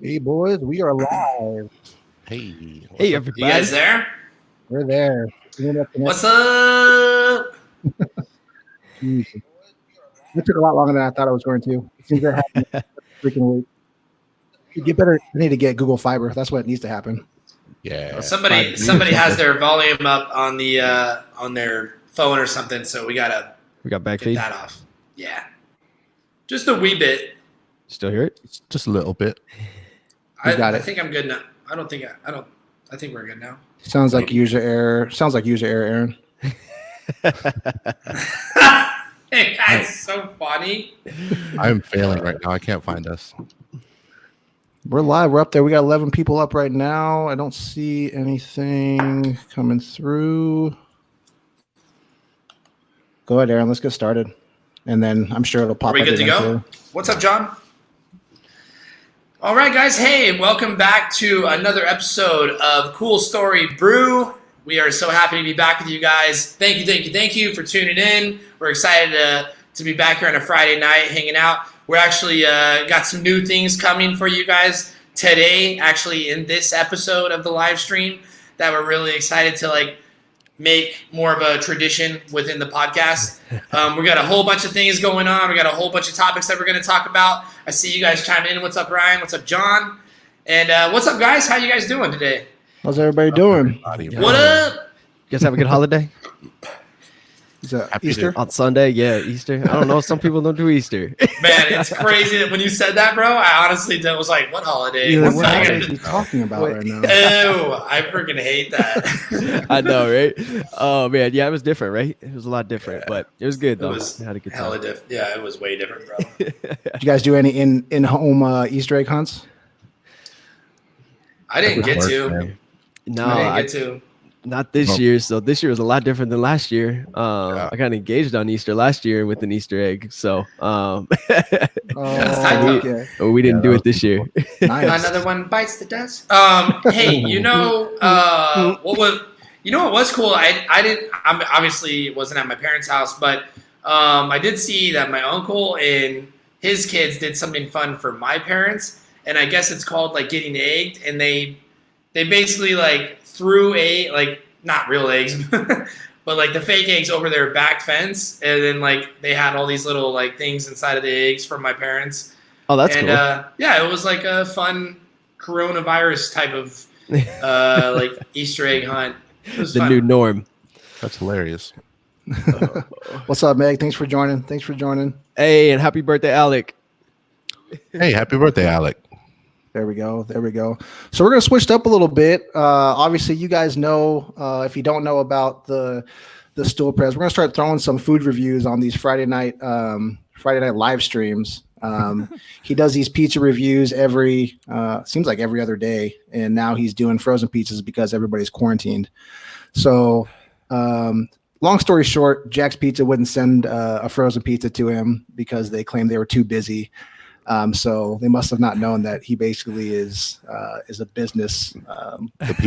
Hey boys, we are live. Hey, Hey, everybody. You guys there? We're there. What's up? Jesus. It took a lot longer than I thought it was going to. It seems to happen freaking week. You get better. I need to get Google Fiber. That's what needs to happen. yeah. Somebody has their volume up on the on their phone or something, so we got back get feed. that off. Yeah, just a wee bit. Still hear it? Just a little bit. You got I it. think I'm good now. I think we're good now. Sounds like user error. Sounds like user error, Aaron. Hey, that's so funny. I'm failing right now. I can't find us. We're live. We're up there. We got 11 people up right now. I don't see anything coming through. Go ahead, Aaron. Let's get started. And then I'm sure it'll pop Are we up good to go? eventually. What's up, John? All right, guys. Hey, welcome back to another episode of Cool Story Brew. We are so happy to be back with you guys. Thank you for tuning in. We're excited to be back here on a Friday night hanging out. We're actually got some new things coming for you guys today, actually in this episode of the live stream that we're really excited to make more of a tradition within the podcast. We got a whole bunch of things going on. We got a whole bunch of topics that we're going to talk about. I see you guys chiming in. What's up, Ryan? What's up, John? And what's up, guys? How you guys doing today? How's everybody doing? What up? You guys have a good holiday? Is it Happy Easter? On Sunday? Yeah, Easter. I don't know. Some people don't do Easter. Man, it's crazy that when you said that, bro, I honestly was like, what holiday? Either What's what that? holiday are you talking about right now? Ew, I freaking hate that. I know, right? Oh, man. Yeah, it was different, right? It was a lot different, but it was good, It though. was I had a good hella time. different. Yeah, it was way different, bro. Did you guys do any in-home Easter egg hunts? I didn't get to. Man. No, I didn't get to. not this year. So this year was a lot different than last year. I got engaged on Easter last year with an Easter egg. So Oh, tight, okay. we didn't Yeah, do that it this year. Nice. Another one bites the dust. Hey, what was cool? I'm obviously wasn't at my parents' house, but I did see that my uncle and his kids did something fun for my parents, and I guess it's called getting egged, and they basically threw not real eggs, but the fake eggs over their back fence, and then they had all these little things inside of the eggs from my parents. Oh, that's And cool. yeah, it was like a fun coronavirus type of Easter egg hunt. It was The fun. new norm. That's hilarious. What's up, Meg? Thanks for joining. Hey, and happy birthday, Alec. Hey, happy birthday, Alec. There we go. So we're gonna switch it up a little bit. Obviously, you guys know if you don't know about the stool press, we're gonna start throwing some food reviews on these Friday night live streams. He does these pizza reviews seems like every other day, and now he's doing frozen pizzas because everybody's quarantined. So, long story short, Jack's Pizza wouldn't send a frozen pizza to him because they claimed they were too busy. So they must have not known that he basically is a business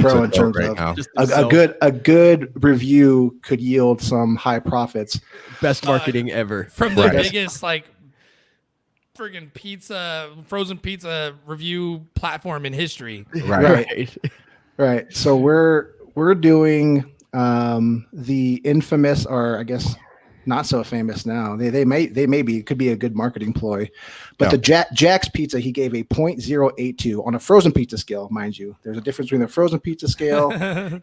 pro in terms right of now. Just a good review could yield some high profits. best marketing ever. From the Right. biggest friggin' frozen pizza review platform in history. Right. So we're doing the infamous, or I guess not so famous now. They may be, it could be a good marketing ploy, but the Jack's Pizza, he gave a 0.082 on a frozen pizza scale, mind you. There's a difference between the frozen pizza scale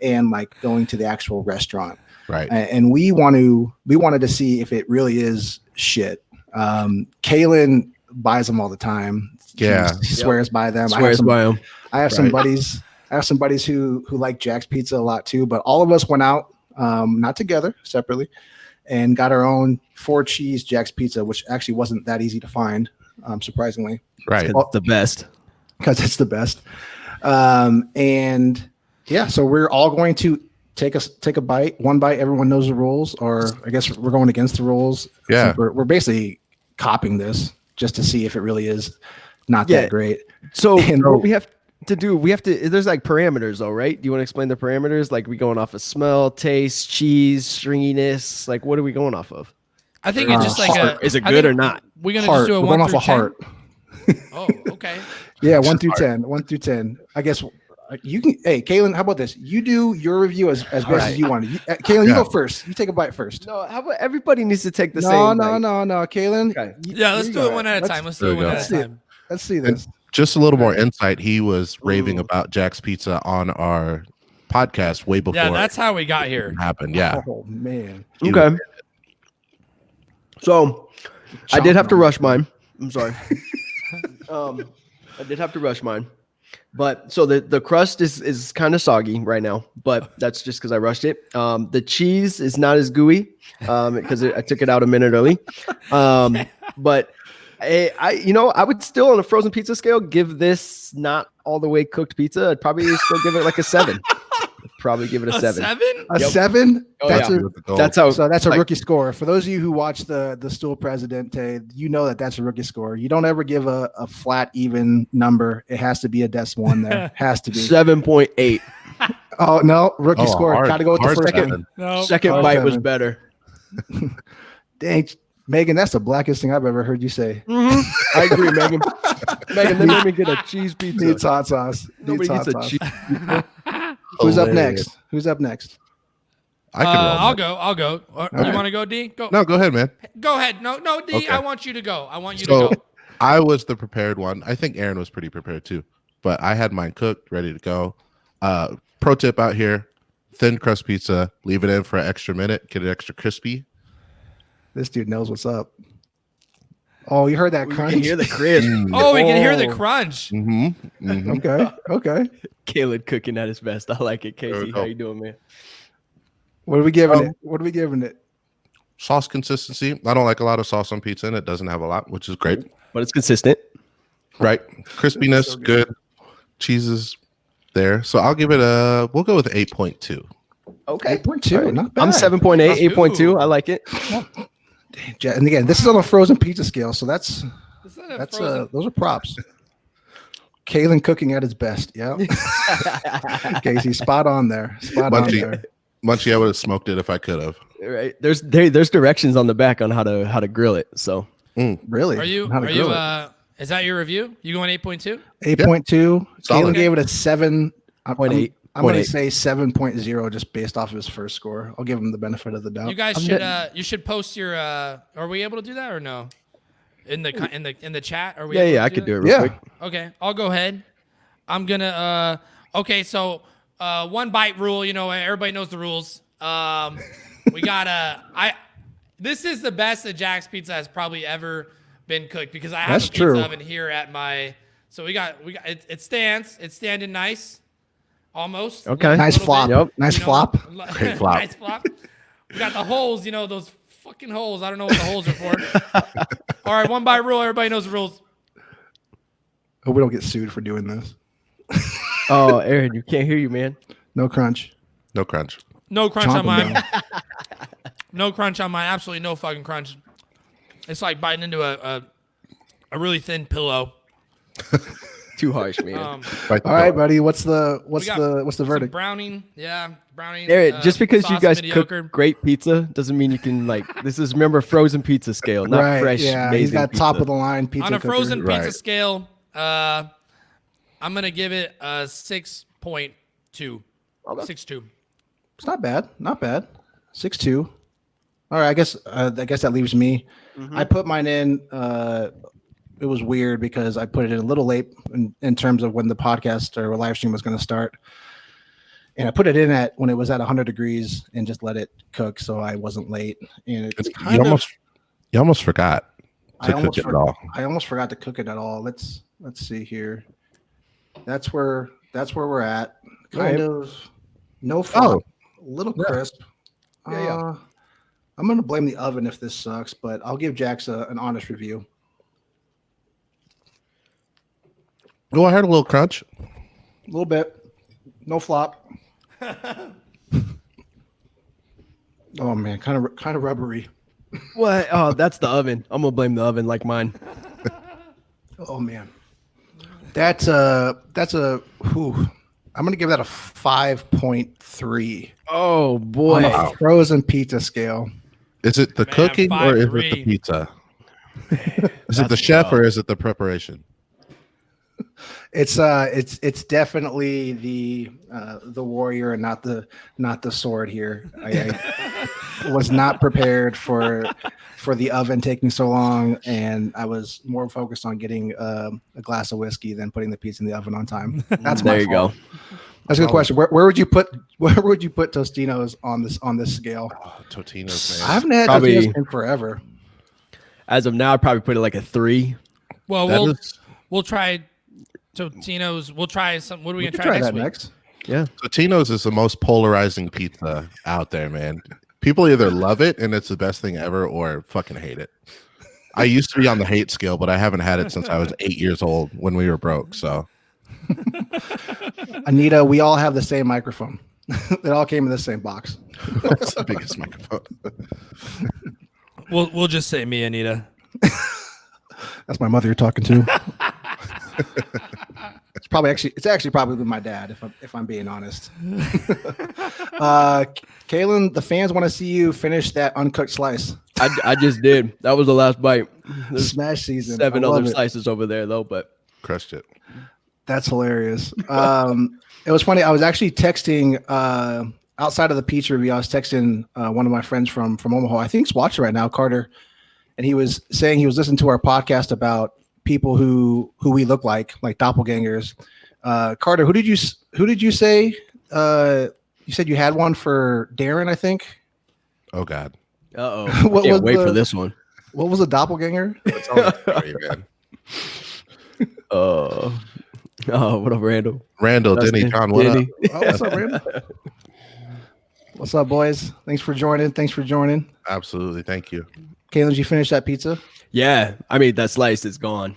and going to the actual restaurant. Right. And we wanted to see if it really is shit. Kaylin buys them all the time. Yeah. She swears by them. Swears by him. I have some buddies. I have some buddies who like Jack's Pizza a lot too. But all of us went out, not together, separately, and got our own 4-cheese Jack's Pizza, which actually wasn't that easy to find, surprisingly, Right. It's the best. because it's the best. And yeah, so we're all going to take a bite, one bite. Everyone knows the rules, or I guess we're going against the rules. Yeah. We're basically copying this just to see if it really is not Yeah. that great. So And- what we have to do, there's parameters though, right? Do you want to explain the parameters? We going off of smell, taste, cheese, stringiness? What are we going off of? I think it's just heart. Is it I good think or not? We're gonna Heart. just do a We're 1 going through off 10. a heart. Oh, okay. Yeah, 1 through 10. 1 through 10. I guess you can. Hey, Kaylin, how about this? You do your review as best right. as you want. Kaylin, you Yeah. go first. You take a bite first. No, how about everybody needs to take the No, same? no, bite. no. Kaylin. Okay. Yeah, let's you do go. it one at a time. Let's do There it we one go. at a time. Let's see this. Just a little more insight. He was raving Ooh. about Jack's Pizza on our podcast way before Yeah, that's how we got here. it happened. Yeah. Oh man. Okay. So I did have to rush mine. I'm sorry. I did have to rush mine. But so the crust is kind of soggy right now, but that's just because I rushed it. The cheese is not as gooey because I took it out a minute early. But I would still on a frozen pizza scale give this not all the way cooked pizza. I'd probably still give it like a 7. Probably give it a 7. 7? A Yep. 7? Oh, That's yeah. a That's how. so that's a like- rookie score. For those of you who watch the Stool Presidente, you know that's a rookie score. You don't ever give a flat even number. It has to be a decimal in there. Has to be. 7.8. Oh no, rookie Oh, score. hard- Gotta go with the hard first seven. one. No. Second Oh, bite was 7. better. Dang, Megan, that's the blackest thing I've ever heard you say. I agree, Megan. Megan, they made me get a cheese pizza. Needs hot sauce. Nobody Needs hot gets a sauce. cheese. Who's up Hilarious. next? Who's up next? I can roll I'll that. go. I'll go. You right. want to go, D? Go. No, go ahead, man. Go ahead. No, D. Okay. I want you to go. I want you So to go. I was the prepared one. I think Aaron was pretty prepared too, but I had mine cooked, ready to go. Pro tip out here: thin crust pizza. Leave it in for an extra minute. Get it extra crispy. This dude knows what's up. Oh, you heard that You crunch? can hear the crisp. Oh, we can hear the Oh. crunch. Mm-hmm. Okay. Caleb cooking at his best. I like it. There we Casey, go. how you doing, man? What are we giving it? What are we giving it? Sauce consistency. I don't like a lot of sauce on pizza, and it doesn't have a lot, which is great. But it's consistent. Right? Crispiness, So good. good. Cheese is there. So I'll give it we'll go with 8.2. Okay. 8.2. All right. Not bad. I'm 7.8, 8.2. I like it. And again, this is on a frozen pizza scale, so that's Is that a that's frozen- those are props. Kalen cooking at his best. Yeah. Casey, spot on there. Spot on Munchie. there. Munchie, I would have smoked it if I could have. Right. There's directions on the back on how to grill it. So Really? Are you? How to Are you? grill it. Is that your review? You going 8.2? 8.2. Solid. Kalen gave it a 7. I'm 0.8. I'm going to 0.8. say 7.0 just based off of his first score. I'll give him the benefit of the doubt. You guys I'm should. getting- You should post your. Are we able to do that or no? In the chat? Are we? yeah, able yeah, to I could do it real Yeah. quick. Okay, I'll go ahead. I'm gonna. Okay, so one bite rule. You know, everybody knows the rules. We gotta. This is the best that Jack's Pizza has probably ever been cooked because I have That's a pizza true. oven here at my. So we got it stands. It's standing nice, almost. Okay. Nice Little flop. bit, Yep. Nice you know, flop. Great flop. Nice flop. We got the holes. You know those fucking holes. I don't know what the holes are for. All right, one bite rule. Everybody knows the rules. Hope we don't get sued for doing this. Oh, Aaron, you can't hear you, man. No crunch. No crunch. No crunch Chomp on 'em mine. down. No crunch on mine. Absolutely no fucking crunch. It's like biting into a really thin pillow. Too harsh, man. Right All right, buddy. What's the Some verdict? browning. Yeah, browning. Aaron, just because you sauce guys mediocre. cook great pizza doesn't mean you can this is remember frozen pizza scale, not Right. fresh. Yeah, he's amazing got pizza. top of the line pizza On a cooker. frozen pizza Right. scale, I'm gonna give it a 6.2. Okay. 6.2. It's not bad. Not bad. 6.2. All right. I guess that leaves me. I put mine in. It was weird because I put it in a little late in terms of when the podcast or live stream was going to start. And I put it in at when it was at 100 degrees and just let it cook so I wasn't late. And it's kind You of almost forgot I to cook almost it at all. I almost forgot to cook it at all. Let's see here. That's where we're at. Kind of no flop, a little crisp. Yeah. I'm gonna blame the oven if this sucks, but I'll give Jax an honest review. Oh, I heard a little crunch. A little bit, no flop. Oh man, kind of rubbery. What? Oh, that's the oven. I'm gonna blame the oven like mine. Oh man, that's a whew. I'm gonna give that a 5.3 Oh on boy. a frozen pizza scale. Is it the Man, cooking or is it 5.3. the pizza? Is it the chef or is it the preparation? It's definitely the warrior and not the sword here. I was not prepared for the oven taking so long, and I was more focused on getting a glass of whiskey than putting the pizza in the oven on time. That's my There you fault. go. That's a good question. Where would you put Tostinos on this scale? Oh, Totino's, I man. haven't had Probably- Tostinos in forever. As of now, I'd probably put it like a 3. Well, That is- we'll try Totino's. We'll try some. What are we We gonna could try try next that week? next. Yeah. Totino's is the most polarizing pizza out there, man. People either love it and it's the best thing ever, or fucking hate it. I used to be on the hate scale, but I haven't had it since I was 8 years old when we were broke. So Anita, we all have the same microphone. It all came in the same box. that's the biggest microphone. We'll just say me, Anita. That's my mother you're talking to. It's actually probably my dad, if I'm being honest. Kalen, the fans want to see you finish that uncooked slice. I just did. That was the last bite. There's Smash season. 7 I love other it. slices over there though, but Crushed it. That's hilarious. It was funny. I was actually texting outside of the pizza review. I was texting one of my friends from Omaha. I think he's watching right now, Carter, and he was saying he was listening to our podcast about people who we look like doppelgangers. Carter, who did you say? You said you had one for Darren, I think. Oh God. uh-oh. What Can't was wait the- for this one. What was a doppelganger? That's all I'm sorry, man. Oh, what up, Randall? Randall, Denny, Dustin, John, what up? Denny. Oh, what's up, Brandon? What's up, boys? Thanks for joining. Absolutely. Thank you. Kalen, did you finish that pizza? Yeah, I mean that slice is gone.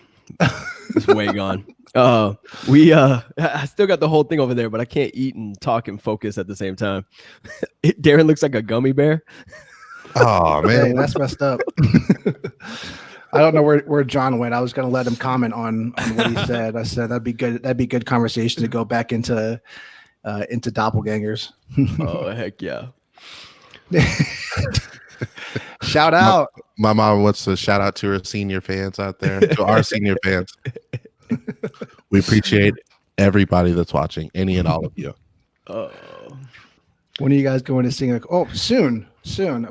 It's way gone. I still got the whole thing over there, but I can't eat and talk and focus at the same time. Darren looks like a gummy bear. Oh Hey, man. that's messed up. I don't know where John went. I was going to let him comment on what he said. I said that'd be good. That'd be good conversation to go back into doppelgangers. Oh heck yeah! Shout out. My mom wants to shout out to her senior fans out there, to our senior fans. We appreciate everybody that's watching, any and all of you. Oh, When are you guys going to sing? Oh, soon.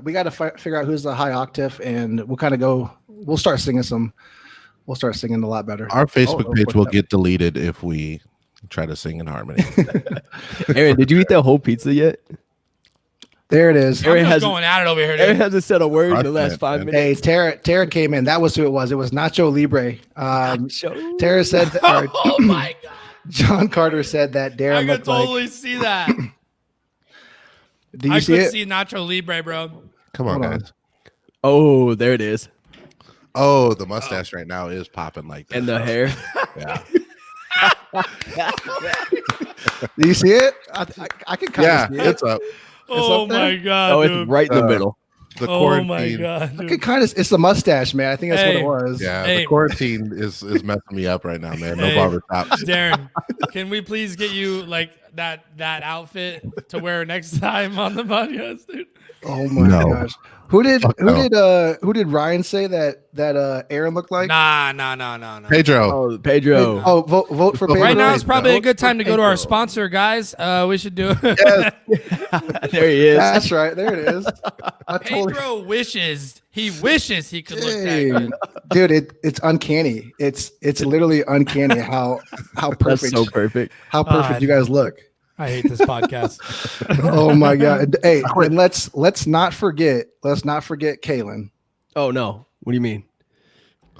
We got to figure out who's the high octave, and we'll kind of go. We'll start singing a lot better. Our Facebook Oh, page will that- get deleted if we try to sing in harmony. Aaron, did you eat that whole pizza yet? There it is. Aaron I'm just has- going at it over here, Aaron dude. hasn't said a word in the Fuck last that, 5 man. minutes. Hey, Tara came in. That was who it was. It was Nacho Libre. Tara said, or Oh my god! John Carter said that I Darren could looked totally see that. like. Do you I see could it? see Nacho Libre, bro. Come on, Hold on. guys. Oh, there it is. Oh, the mustache right now is popping like that. And the hair. Yeah. Do you see it? I can kind Yeah, of see it. it's up. Oh up there? my god, Oh, dude. it's right in the Uh, middle. The Oh quarantine. my god, I dude. could kind of. It's the mustache, man. I think that's Hey. what it was. Yeah, Hey. the quarantine is messing me up right now, man. No Hey. barber tops. Darren, can we please get you like that outfit to wear next time on the podcast, dude? Oh my No. gosh. Who did Fuck no. who did Ryan say that Aaron looked like? Nah. Pedro. Oh, Pedro. Oh, vote for Right Pedro. Right now is probably a Vote good for time to go to our Pedro. sponsor, guys. We should do it. Yes. There he is. That's right. There it is. I totally. Pedro wishes he could look that Dang. good. Dude, it's uncanny. It's literally uncanny how That's perfect so perfect. how perfect you guys look. I hate this podcast. Oh my god. Hey, and let's not forget Kalen, Oh no. What do you mean?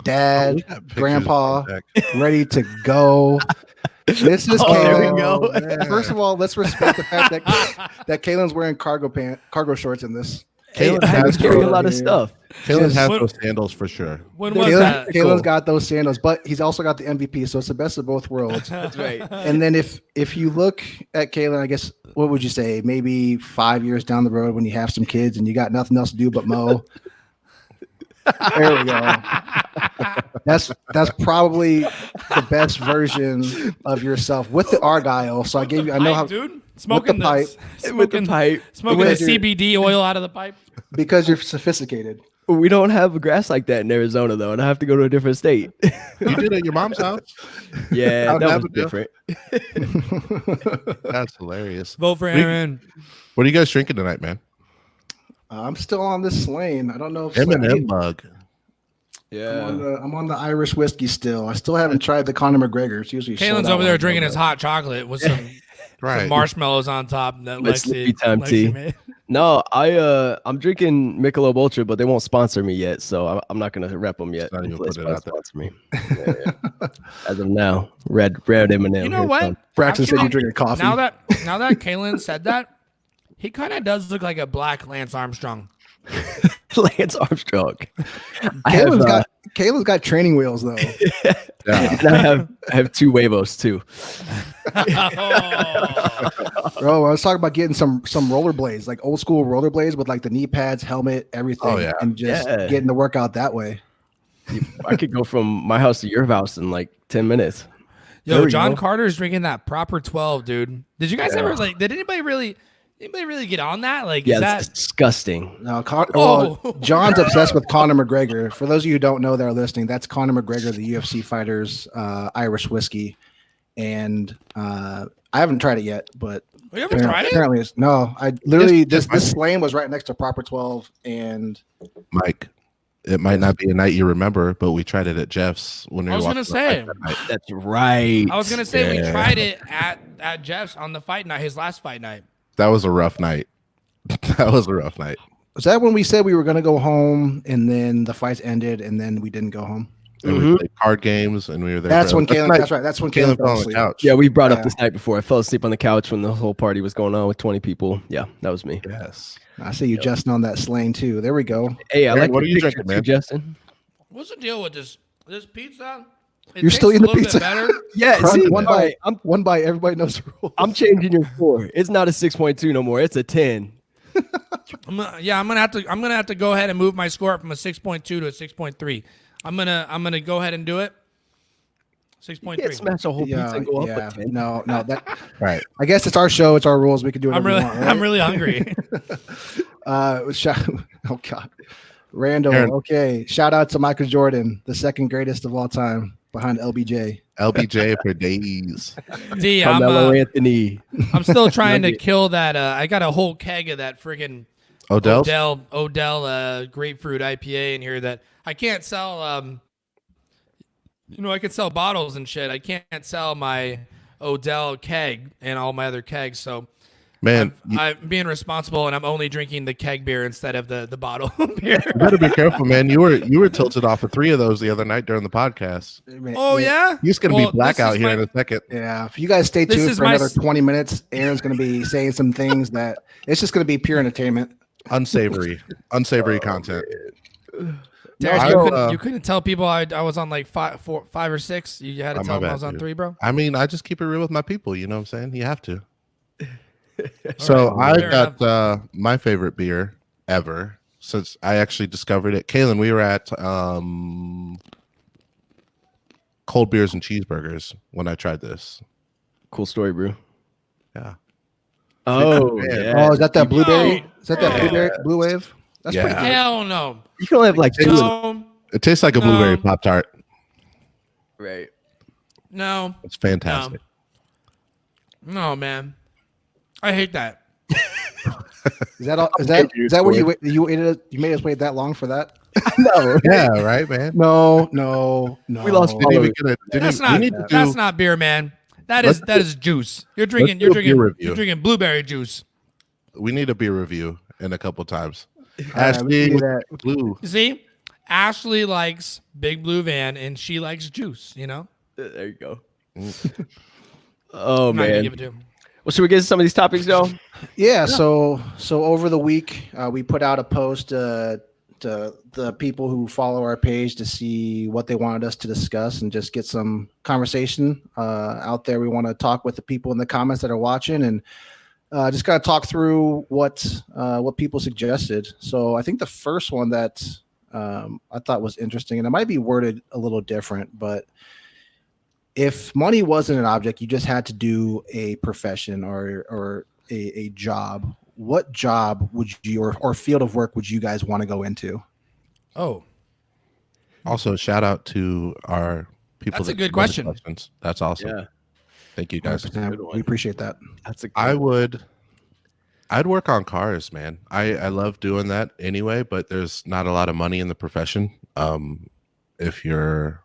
Dad, We got pictures grandpa, back. ready to go. This is Oh, there Kalen. we go. man. First of all, let's respect the fact that Kalen's wearing cargo shorts in this. Hey, Caleb I had has to carry a those- lot of stuff. Kalen has What- those sandals for sure. When was Kalen's that? Cool. got those sandals, but he's also got the MVP, so it's the best of both worlds. That's right. And then if you look at Kalen, I guess what would you say? Maybe 5 years down the road when you have some kids and you got nothing else to do but mow. There we go. That's probably the best version of yourself with the Argyle. So I gave you. I know how dude. Smoking pipe. With the pipe. Smoking the With your- CBD oil out of the pipe. because you're sophisticated. We don't have grass like that in Arizona, though, and I have to go to a different state. You did it at your mom's house. Yeah, How'd that that was go? different. That's hilarious. Vote for Aaron. What are you guys drinking tonight, man? I'm still on this Slane. I don't know if M&M bug. Yeah. I'm on the Irish whiskey still. I still haven't tried the Conor McGregor. It's usually sold Kalen's out over there when I go, drinking his but- hot chocolate with some Right. marshmallows on top. That It's sleepy time tea. made. No, I'm drinking Michelob Ultra, but they won't sponsor me yet, so I'm not gonna rep them yet. Not even until put they it out there. sponsor me. Yeah. As of now, red M&M. You know what? Braxton said Actually, you're drinking coffee. Now that Kalen said that, he kind of does look like a black Lance Armstrong. Lance Armstrong. I have, Caitlin's got training wheels though. Yeah. and I have 2 huevos too. Bro, I was talking about getting some rollerblades, like old school rollerblades with like the knee pads, helmet, everything, Oh, yeah. and just Yeah. getting the workout that way. I could go from my house to your house in like 10 minutes. There Yo, we John go. Carter's drinking that proper 12, dude. Did you guys ever like? Did anybody really get on that? Like, Yeah, is that's that? disgusting. No, Oh. John's obsessed with Conor McGregor. For those of you who don't know that are listening, that's Conor McGregor, the UFC fighter's Irish whiskey, and I haven't tried it yet, but You ever tried it? apparently it's no. I literally Just- this lane was right next to Proper 12, and Mike, it might not be a night you remember, but we tried it at Jeff's when we I were was gonna watching the say. fight that night. That's right. I was gonna say we Yeah. tried it at Jeff's on the fight night, his last fight night. That was a rough night. That was a rough night. was that when we said we were going to go home, and then the fights ended, and then we didn't go home? And we played card games, and we were there. That's for- when Caitlin. night That's right. That's when Caitlin Caitlin fell fell on the asleep. couch. Yeah, we brought Yeah. up this night before. I fell asleep on the couch when the whole party was going on with 20 people. Yeah, that was me. Yes. I see you just on that Slane too. There we go. Hey, I Aaron, like what your are you picture drinking, too, man? Justin. What's the deal with this pizza? It You're still tastes eating a the little pizza? bit better. Yeah, Crunch, see, one all bite. right, One bite. Everybody knows the rules. I'm changing your score. It's not a 6.2 no more. It's a 10. I'm gonna have to go ahead and move my score from a 6.2 to a 6.3. I'm gonna go ahead and do it. You 6.3. can't smash a whole pizza and go up a 10. No, that. Right. I guess it's our show. It's our rules. We can do whatever we want. Right? I'm really hungry. Oh God, Randall. Aaron. Okay, shout out to Michael Jordan, the second greatest of all time, behind LBJ. LBJ for days. D, Carmelo Anthony. I'm still trying to kill that. I got a whole keg of that friggin' Odell's? Odell grapefruit IPA in here that I can't sell. I could sell bottles and shit. I can't sell my Odell keg and all my other kegs. So Man, I'm being responsible, and I'm only drinking the keg beer instead of the bottle beer. you better be careful, man. You were tilted off of 3 of those the other night during the podcast. Oh yeah, He's gonna Well, be blackout this is here my- in a second. Yeah, if you guys stay This tuned is for my another s- 20 minutes, Aaron's going to be saying some things that it's just going to be pure entertainment. Unsavory content. Derek, I- you couldn't tell people I was on like 5 or 6. You had to Oh, tell my them I bad, was on dude. 3, bro. I mean, I just keep it real with my people. You know what I'm saying? You have to. So right, I fair got my favorite beer ever since I actually discovered it. Kaylin, we were at Cold Beers and Cheeseburgers when I tried this. Cool story, Brew. Yeah. Oh, Man. yeah. Oh, is that that blueberry? No. Is that that Yeah. blueberry blue wave? That's Yeah. pretty good. Hell no. You can only have like 2. No. It tastes like a No. blueberry Pop-Tart. Right. No. It's fantastic. No, man. I hate that. Is that all? Is I'm that confused, is that what boy. you made us wait that long for that? No. Yeah, right, man. No. We lost Didn't even followers. get a- didn't That's even- not we need to do- that's not beer, man. That is juice. You're drinking do a beer review. you're drinking blueberry juice. We need a beer review in a couple times. All right, we Ashley can do with that. blue. You see? Ashley likes Big Blue Van and she likes juice, you know? There you go. Oh, I'm not gonna man. give it to him. Well, should we get to some of these topics, though? Yeah. So over the week, we put out a post to the people who follow our page to see what they wanted us to discuss and just get some conversation out there. We want to talk with the people in the comments that are watching and just kind of talk through what people suggested. So I think the first one that I thought was interesting, and it might be worded a little different, but if money wasn't an object, you just had to do a profession or a job, what job would you or field of work would you guys want to go into? Oh, Also, shout out to our people. That's a that good submitted question. questions. That's awesome. Yeah, Thank you guys. 100%. We appreciate that. that's a. I'd work on cars, man. I love doing that anyway, but there's not a lot of money in the profession. If you're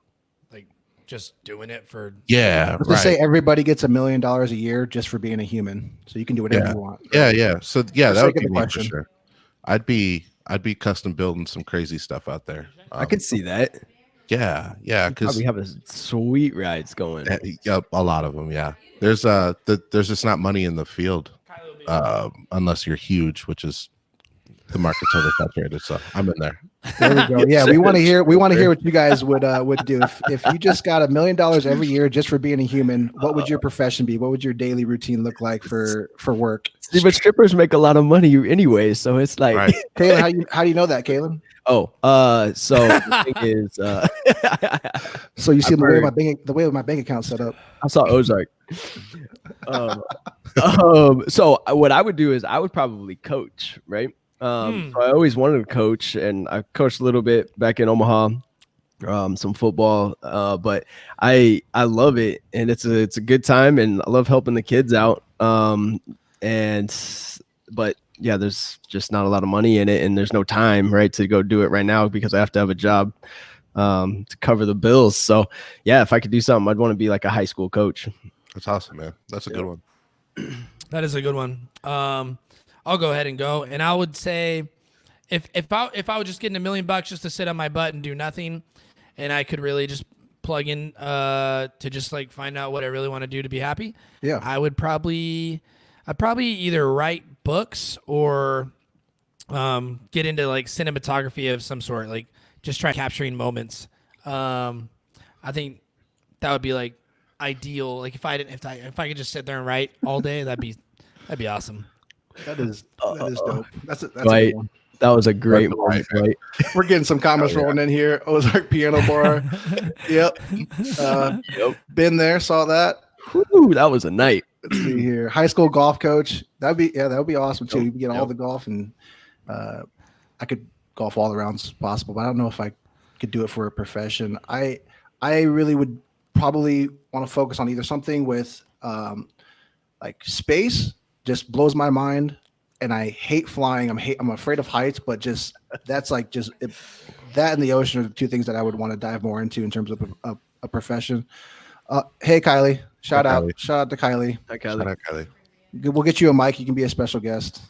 like just doing it for. Let's just say everybody gets $1 million a year just for being a human, so you can do whatever you want. Yeah. So yeah, For that would sake of be the me for question. sure. I'd be custom building some crazy stuff out there. I could see that. Yeah, because Probably have a sweet rides going. a lot of them. Yeah, there's just not money in the field unless you're huge, which is the market's oversaturated. So I'm in there. There we go. Yeah, we want to hear what you guys would do if you just got $1 million every year just for being a human. What would your profession be? What would your daily routine look like for work? See, but strippers make a lot of money anyway, so it's like. Right. Kayla, how do you know that, Kayla? So the thing is, So you see I've the way heard- the way my bank account's set up. I saw Ozark. So what I would do is I would probably coach, right? So I always wanted to coach, and I coached a little bit back in Omaha, some football. But I love it, and it's a good time, and I love helping the kids out. But yeah, there's just not a lot of money in it, and there's no time, right, to go do it right now because I have to have a job to cover the bills. So yeah, if I could do something, I'd want to be like a high school coach. That's awesome, man. That's a good one. That is a good one. I'll go ahead and go, and I would say, if I was just getting $1 million just to sit on my butt and do nothing, and I could really just plug in to just like find out what I really want to do to be happy. Yeah. I'd probably either write books or get into like cinematography of some sort, like just try capturing moments. I think that would be like ideal. Like if I could just sit there and write all day, that'd be awesome. That is dope. That's a Right. good one. That was a great That's moment, right? We're getting some comments rolling in here. Ozark Piano Bar. Yep. Been there, saw that. Whew, that was a night. Let's see here. High school golf coach. That would be awesome too. You can get all the golf, and I could golf all the rounds possible, but I don't know if I could do it for a profession. I really would probably want to focus on either something with like space, just blows my mind. And I hate flying. I'm afraid of heights, but that and the ocean are the two things that I would want to dive more into in terms of a profession. Hey Kylie, shout out to Kylie. Hi, Shout out, Kylie. We'll get you a mic. You can be a special guest.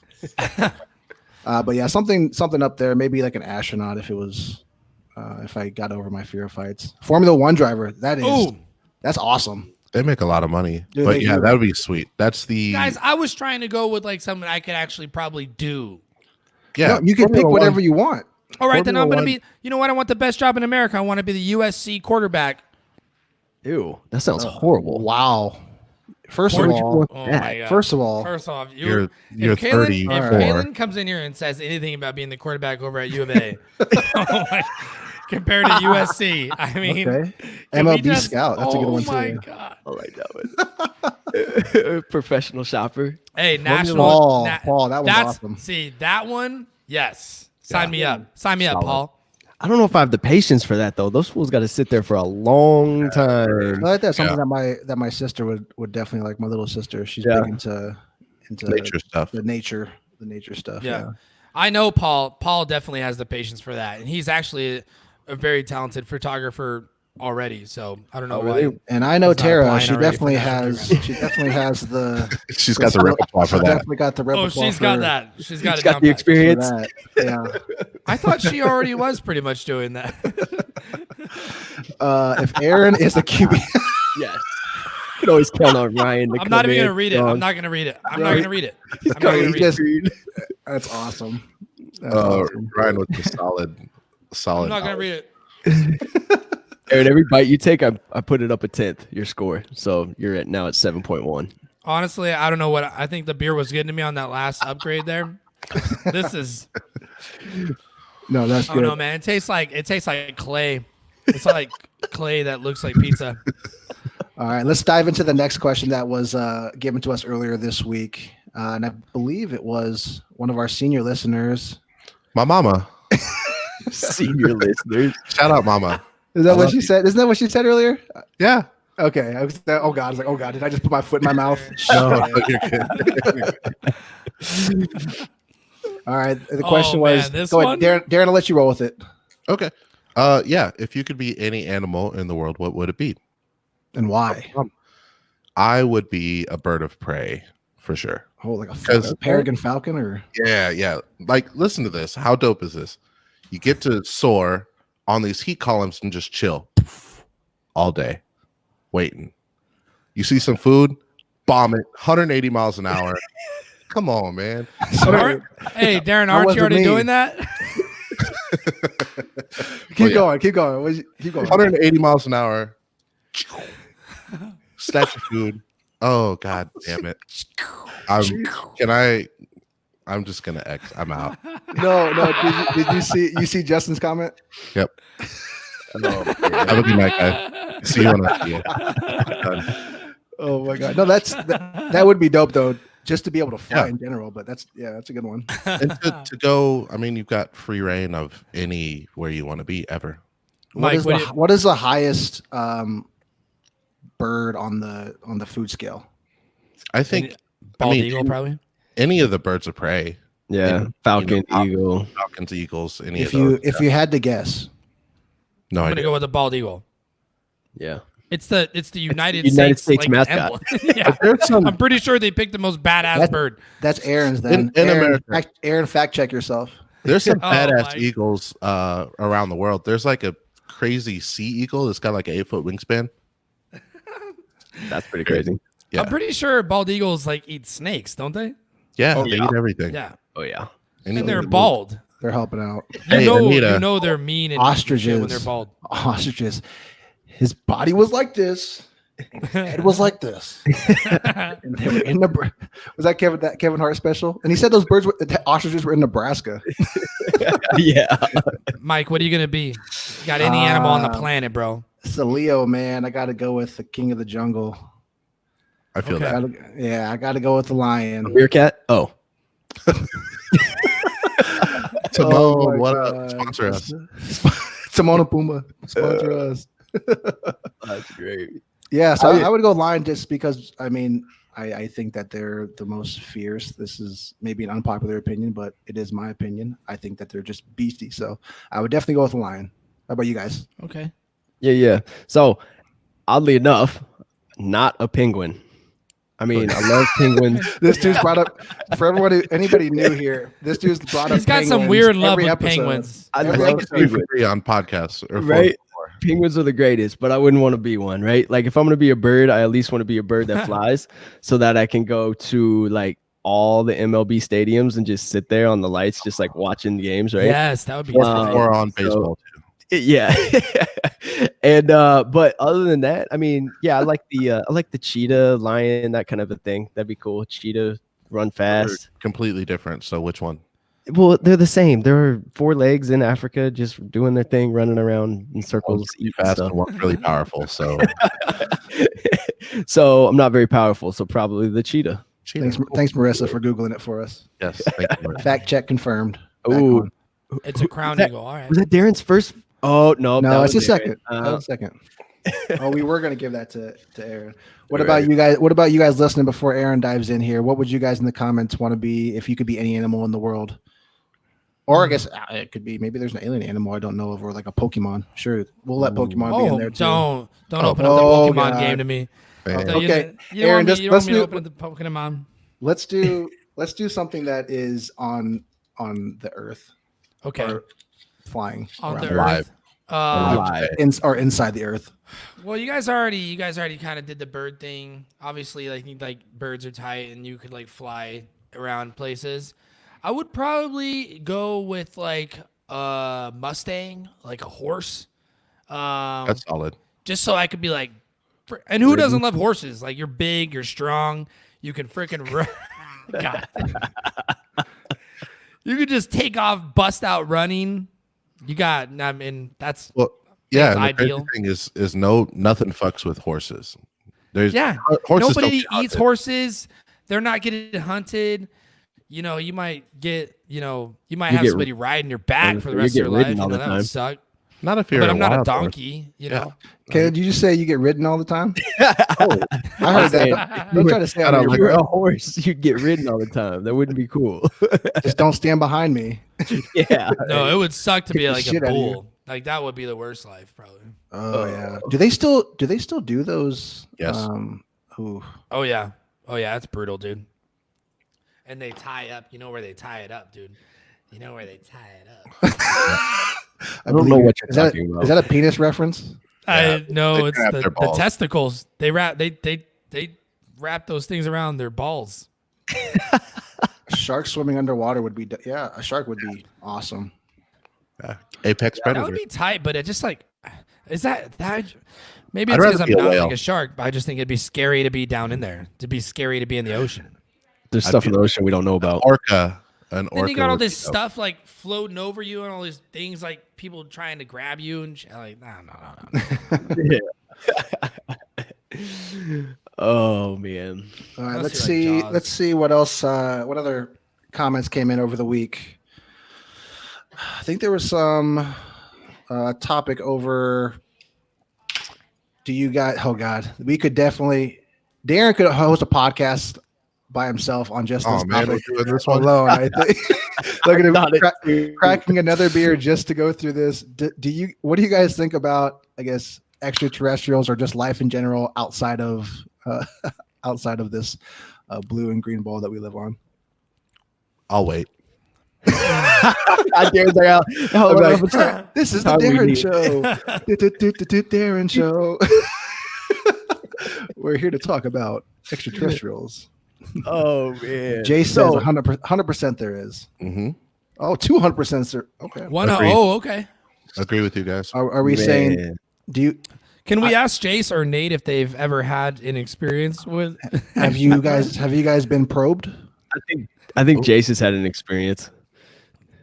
But yeah, something up there. Maybe like an astronaut if I got over my fear of heights. Formula One driver. That's awesome. They make a lot of money, Dude, but they yeah, do. that would be sweet. That's the Guys, I was trying to go with like something I could actually probably do. yeah. No, you can pick Formula whatever One- you want. All right, then Formula I'm going to One- be, you know what? I want the best job in America. I want to be the USC quarterback. Ew, that sounds horrible. Wow. First of Why would you all, want Oh that? my God. first of all, First off, You're if 34. Kalen comes in here and says anything about being the quarterback over at U of A, oh my, compared to USC, I mean, okay. can we MLB just- scout. That's a good one too. Oh my God. I like that one. Professional shopper. Hey, national. Paul, that was that's, awesome. See, that one, yes. Sign Yeah. me up. Sign me up, Solid. Paul. I don't know if I have the patience for that though. Those fools got to sit there for a long I time. like that. Something that my sister would definitely like. My little sister, she's Yeah. big into nature stuff. the nature stuff. Yeah. I know Paul. Paul definitely has the patience for that. And he's actually a very talented photographer already. So I don't know why. really? And I know He's not Tara. applying She already for definitely National has. Geographic. She definitely has the. She's got the repertoire for She that. definitely got the Oh, repertoire. she's got for- that. She's got She's it got down the pat. experience. for that. Yeah. I thought she already was pretty much doing that. If Aaron is the QB, Yes. You can always count on Ryan. To I'm not come even in gonna read it. strong. I'm not gonna read it. I'm not Right. gonna read it. He's I'm not coming gonna read in it. that's awesome. That's awesome. Ryan with the solid. I'm not gonna read it. Aaron, every bite you take, I put it up a 10th, your score. So you're at 7.1. Honestly, I don't know what I think the beer was getting to me on that last upgrade there. This is No, that's I don't know, good. man. It tastes like clay. It's like clay that looks like pizza. All right, let's dive into the next question that was given to us earlier this week, and I believe it was one of our senior listeners. My mama. Senior listeners. Shout out, Mama. Is that what she said? Isn't that what she said earlier? Yeah. Okay. Oh God. I was like, oh God, did I just put my foot in my mouth? No, Shit. you're good. All right. The question was, this go one? ahead, Darren, I'll let you roll with it. Okay. Yeah. If you could be any animal in the world, what would it be? And why? I would be a bird of prey for sure. Oh, like a Because- peregrine falcon, or Yeah. Like, listen to this. How dope is this? You get to soar on these heat columns and just chill all day, waiting. You see some food, bomb it, 180 miles an hour. Come on, man. Sorry. Hey, Darren, That aren't you wasn't already me. doing that? Keep going. Keep going. Keep going. 180 miles an hour. Snatch your food. Oh God damn it! I'm just gonna X. I'm out. No. Did you see Justin's comment? Yep. Have a good night, guys. See you on the video. Oh my God. No, that would be dope though, just to be able to fly Yeah. in general. But that's a good one. And to go, I mean, you've got free reign of anywhere you want to be ever. Mike, What is the highest bird on the food scale? I think Bald mean, eagle, probably. any of the birds of prey, Yeah, falcon, eagle. falcons, eagles, any If of those. you had to guess, No I'm gonna idea. go with the bald eagle. Yeah. It's the United United States, States mascot. emblem. Yeah. There's some I'm pretty sure they picked the most badass bird. that's Aaron's. Then In Aaron, America. Aaron, fact check yourself. There's some Oh, badass Mike. eagles around the world. There's like a crazy sea eagle that's got like an 8-foot wingspan. That's pretty crazy. Yeah. I'm pretty sure bald eagles like eat snakes, don't they? Yeah, Oh, they yeah. eat everything. Yeah, Oh yeah. Any and they're little- bald. They're helping out. Hey, You Anita. know they're mean and shit when Ostriches. they're bald. Ostriches. His body was like this. Head was like this. And they were in was that Kevin Hart special? And he said those the ostriches were in Nebraska. Yeah. Mike, what are you gonna be? You got any animal on the Uh, planet, bro? It's a Leo, man. I got to go with the king of the jungle. I feel Okay. that. I got to go with the lion. Meerkat. Oh. Timon, Oh my what God. up? Sponsor us. Timon and Pumbaa sponsor us. That's great. Yeah, so I- I would go lion just because I think that they're the most fierce. This is maybe an unpopular opinion, but it is my opinion. I think that they're just beastie. So I would definitely go with the lion. How about you guys? Okay. Yeah. So oddly enough, not a penguin. I mean, I love penguins. This dude's brought up for everyone. Anybody new here? This dude's brought up. He's got some penguins weird love every with episode. penguins. I I Every think love it's we penguins. agree on podcasts or Right. before. Penguins are the greatest, but I wouldn't want to be one, right? Like if I'm gonna be a bird, I at least want to be a bird that flies so that I can go to like all the MLB stadiums and just sit there on the lights, just like watching the games, right? Yes, that would be. Wow. Or on So- baseball too. Yeah. And but other than that, I mean, yeah, I like the cheetah, lion, that kind of a thing. That'd be cool. Cheetah, run fast. Completely different. So which one? Well, they're the same. They're 4 legs in Africa, just doing their thing, running around in circles, One's really eating fast stuff. and one's really powerful. So So I'm not very powerful, so probably the cheetah. cheetah. Thanks, Marissa, for googling it for us. Yes. Thank you. Fact check confirmed. Back Ooh. on. It's a crown that- eagle. All right. Was that Darren's first? Oh no, No, that it's the was Aaron. second. That was the second. Uh, Oh, we were gonna give that to Aaron. What Right. about you guys? What about you guys listening before Aaron dives in here? What would you guys in the comments want to be if you could be any animal in the world? Or I guess it could be maybe there's an alien animal I don't know of, or like a Pokemon. Sure, we'll let Pokemon be in Oh, there too. don't Oh. open up the Oh, Pokemon God. game to me. Man. So Okay, you don't Aaron, want me, just- you don't let's want me to do- open the Pokemon. Let's do something that is on the Earth Okay. or flying On around the the Live. Earth. Uh, Live. or inside the Earth. well, you guys already kind of did the bird thing. Obviously, like birds are tight and you could like fly around places. I would probably go with like a Mustang, like a horse. That's solid. Just so I could be like, and who doesn't love horses? Like you're big, you're strong, you can freaking run. God. You could just take off, bust out running. You got, I mean, that's Well, yeah. It's And the crazy ideal. thing is nothing fucks with horses. There's yeah. horses don't Nobody get eats hunted. horses. They're not getting hunted. you know, you might get, you might You have get- somebody riding your back for the you rest of get your life. ridden You all know, the that would time. suck. Not if you're But I'm not a wild horse. donkey, you know. Okay, did you just say you get ridden all the time? Oh, I heard that. Don't try to say I I'm don't if your you were a breath. horse, you'd get ridden all the time. That wouldn't be cool. Just don't stand behind me. Yeah. No, it would suck to Kick be the like a shit out of you. bull. Like that would be the worst life, probably. Oh yeah. Do they still do those? Yes. Ooh. Oh yeah, it's brutal, dude. And they tie up. You know where they tie it up, dude. You know where they tie it up. I don't know what you're is that, talking about. Is that a penis reference? I know they it's grab the their balls. testicles. They wrap wrap those things around their balls. A shark swimming underwater would be. Yeah, a shark would be awesome. Apex That predator. would be tight, but it just like, is that maybe I'd it's because rather I'm be a not whale. like a shark, but I just think it'd be scary to be down in there. To be scary to be in the ocean. There's I'd stuff be in the ocean we don't know about. Orca. An orca. Then you got all would this be dope. stuff like floating over you and all these things like people trying to grab you and shit. Like, no. Oh man. All right, Unless let's you're like see. Jaws. Let's see what else. What other comments came in over the week? I think there was some topic over. Do you guys? Oh God, we could definitely. Darren could host a podcast by himself on just this Oh man, topic we're doing this one. alone. I think. Look at him Thought it- cracking another beer just to go through this. Do you? What do you guys think about? I guess extraterrestrials or just life in general outside of this blue and green ball that we live on. I'll wait. I dare they out. I'm like, this is the How we Darren need- show. Darren show. We're here to talk about extraterrestrials. Oh man. Jay says So- 100% there is. Mm-hmm. Oh, 200% there. Okay. Agreed. Okay. Agree with you guys. Are we saying? Man. Do you Can we ask Jace or Nate if they've ever had an experience with? have you guys been probed? I think Jace has had an experience.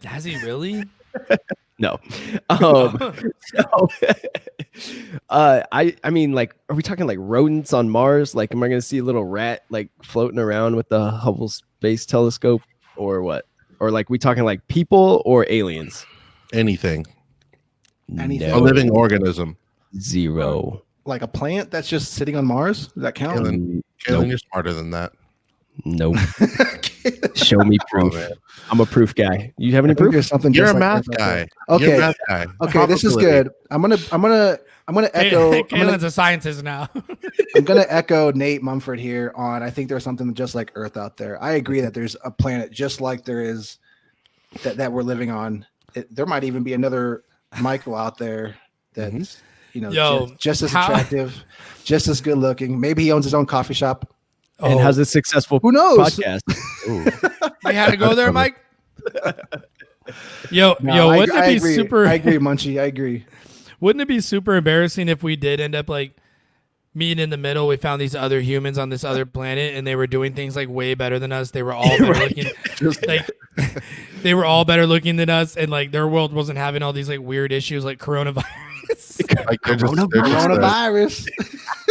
Has he really? No. So, I mean, like, are we talking like rodents on Mars? Like, am I gonna see a little rat like floating around with the Hubble Space Telescope, or what? Or like, we talking like people or aliens? Anything. Anything. A living organism. Zero. Like a plant that's just sitting on Mars? Does that count? Kaylin, Nope. you're smarter than that. Nope. Show me proof. man. I'm a proof guy. You have I any think proof? there's something. You're just a like math that out guy. there. You're Okay. a math guy. Okay, this is Probability. good. I'm gonna echo. Kaylin's a scientist now. I'm gonna echo Nate Munford here on. I think there's something just like Earth out there. I agree that there's a planet just like there is that we're living on. There might even be another Michael out there that's Yo, just as how- attractive, just as good looking. Maybe he owns his own coffee shop. And has a successful Who knows? podcast. Ooh. You had to go there, Mike. Yo, No, I wouldn't it be agree. super? I agree, Munchie. I agree. Wouldn't it be super embarrassing if we did end up like meeting in the middle? We found these other humans on this other planet, and they were doing things like way better than us. They were all better looking. Like they were all better looking than us, and like their world wasn't having all these like weird issues like coronavirus. Like they're just the, Coronavirus.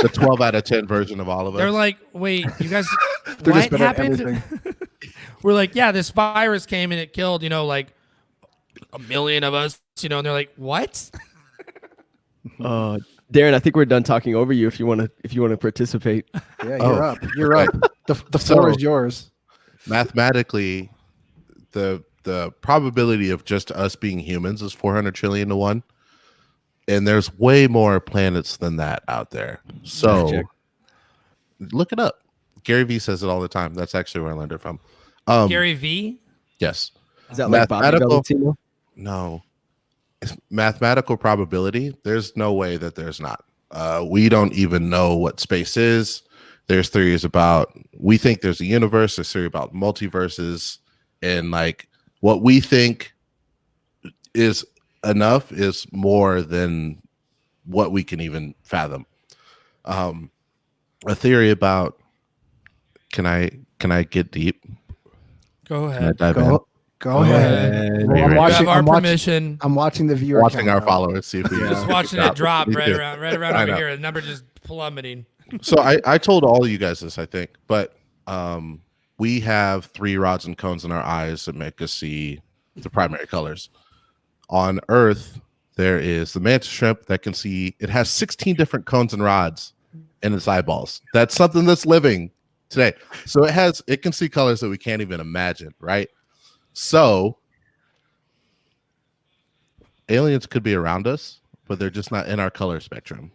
the 12 out of 10 version of all of us. They're like, wait, you guys, They're what just better at happened? everything. We're like, yeah, this virus came and it killed, like 1 million of us, and they're like, what? Darren, I think we're done talking over you. If you want to participate. Yeah, Oh, you're up. You're up. The floor is yours. Mathematically, the probability of just us being humans is 400 trillion to 1. And there's way more planets than that out there. So Check. look it up. Gary Vee says it all the time. That's actually where I learned it from. Gary V. Yes. Is that like Bobby Mathematical- Valentino? No. It's mathematical probability. There's no way that there's not. We don't even know what space is. There's theories about, we think there's a universe. There's theory about multiverses. And like what we think is enough is more than what we can even fathom. A theory about, can I get deep? Go Can I ahead. dive in? Go ahead. Well, I'm You watching. have our I'm watching. permission. I'm watching the viewer. Watching our count now. followers, see if we Just watching it drop right around I over know. here. The number just plummeting. So I told all of you guys this, I think, but we have 3 rods and cones in our eyes that make us see the primary colors. On Earth, there is the mantis shrimp that can see. It has 16 different cones and rods in its eyeballs. That's something that's living today. So it can see colors that we can't even imagine, right? So aliens could be around us, but they're just not in our color spectrum.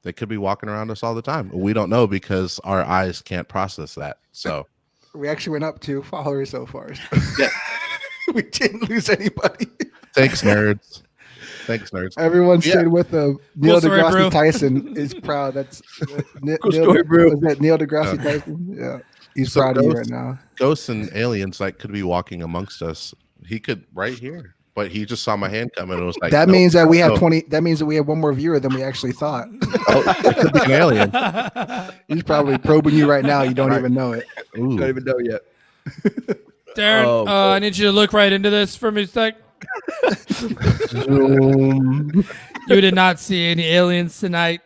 They could be walking around us all the time. We don't know because our eyes can't process that. So We actually went up 2 followers so far. We didn't lose anybody. thanks, nerds. Thanks, nerds. Everyone stayed with them. Neil story, deGrasse Brew. Tyson is proud. That's Cool story, Brew. Was that Neil deGrasse Tyson? Yeah, he's So proud of you right ghosts- now. Ghosts and aliens could be walking amongst us. He could right here, but he just saw my hand come and it was like That nope, means that we have no. 20. That means that we have one more viewer than we actually thought. It could be an alien. He's probably probing you right now. You don't Right. even know it. Don't Ooh. even know yet. Darren, Oh, boy. I need you to look right into this for me a sec. Zoom. You did not see any aliens tonight.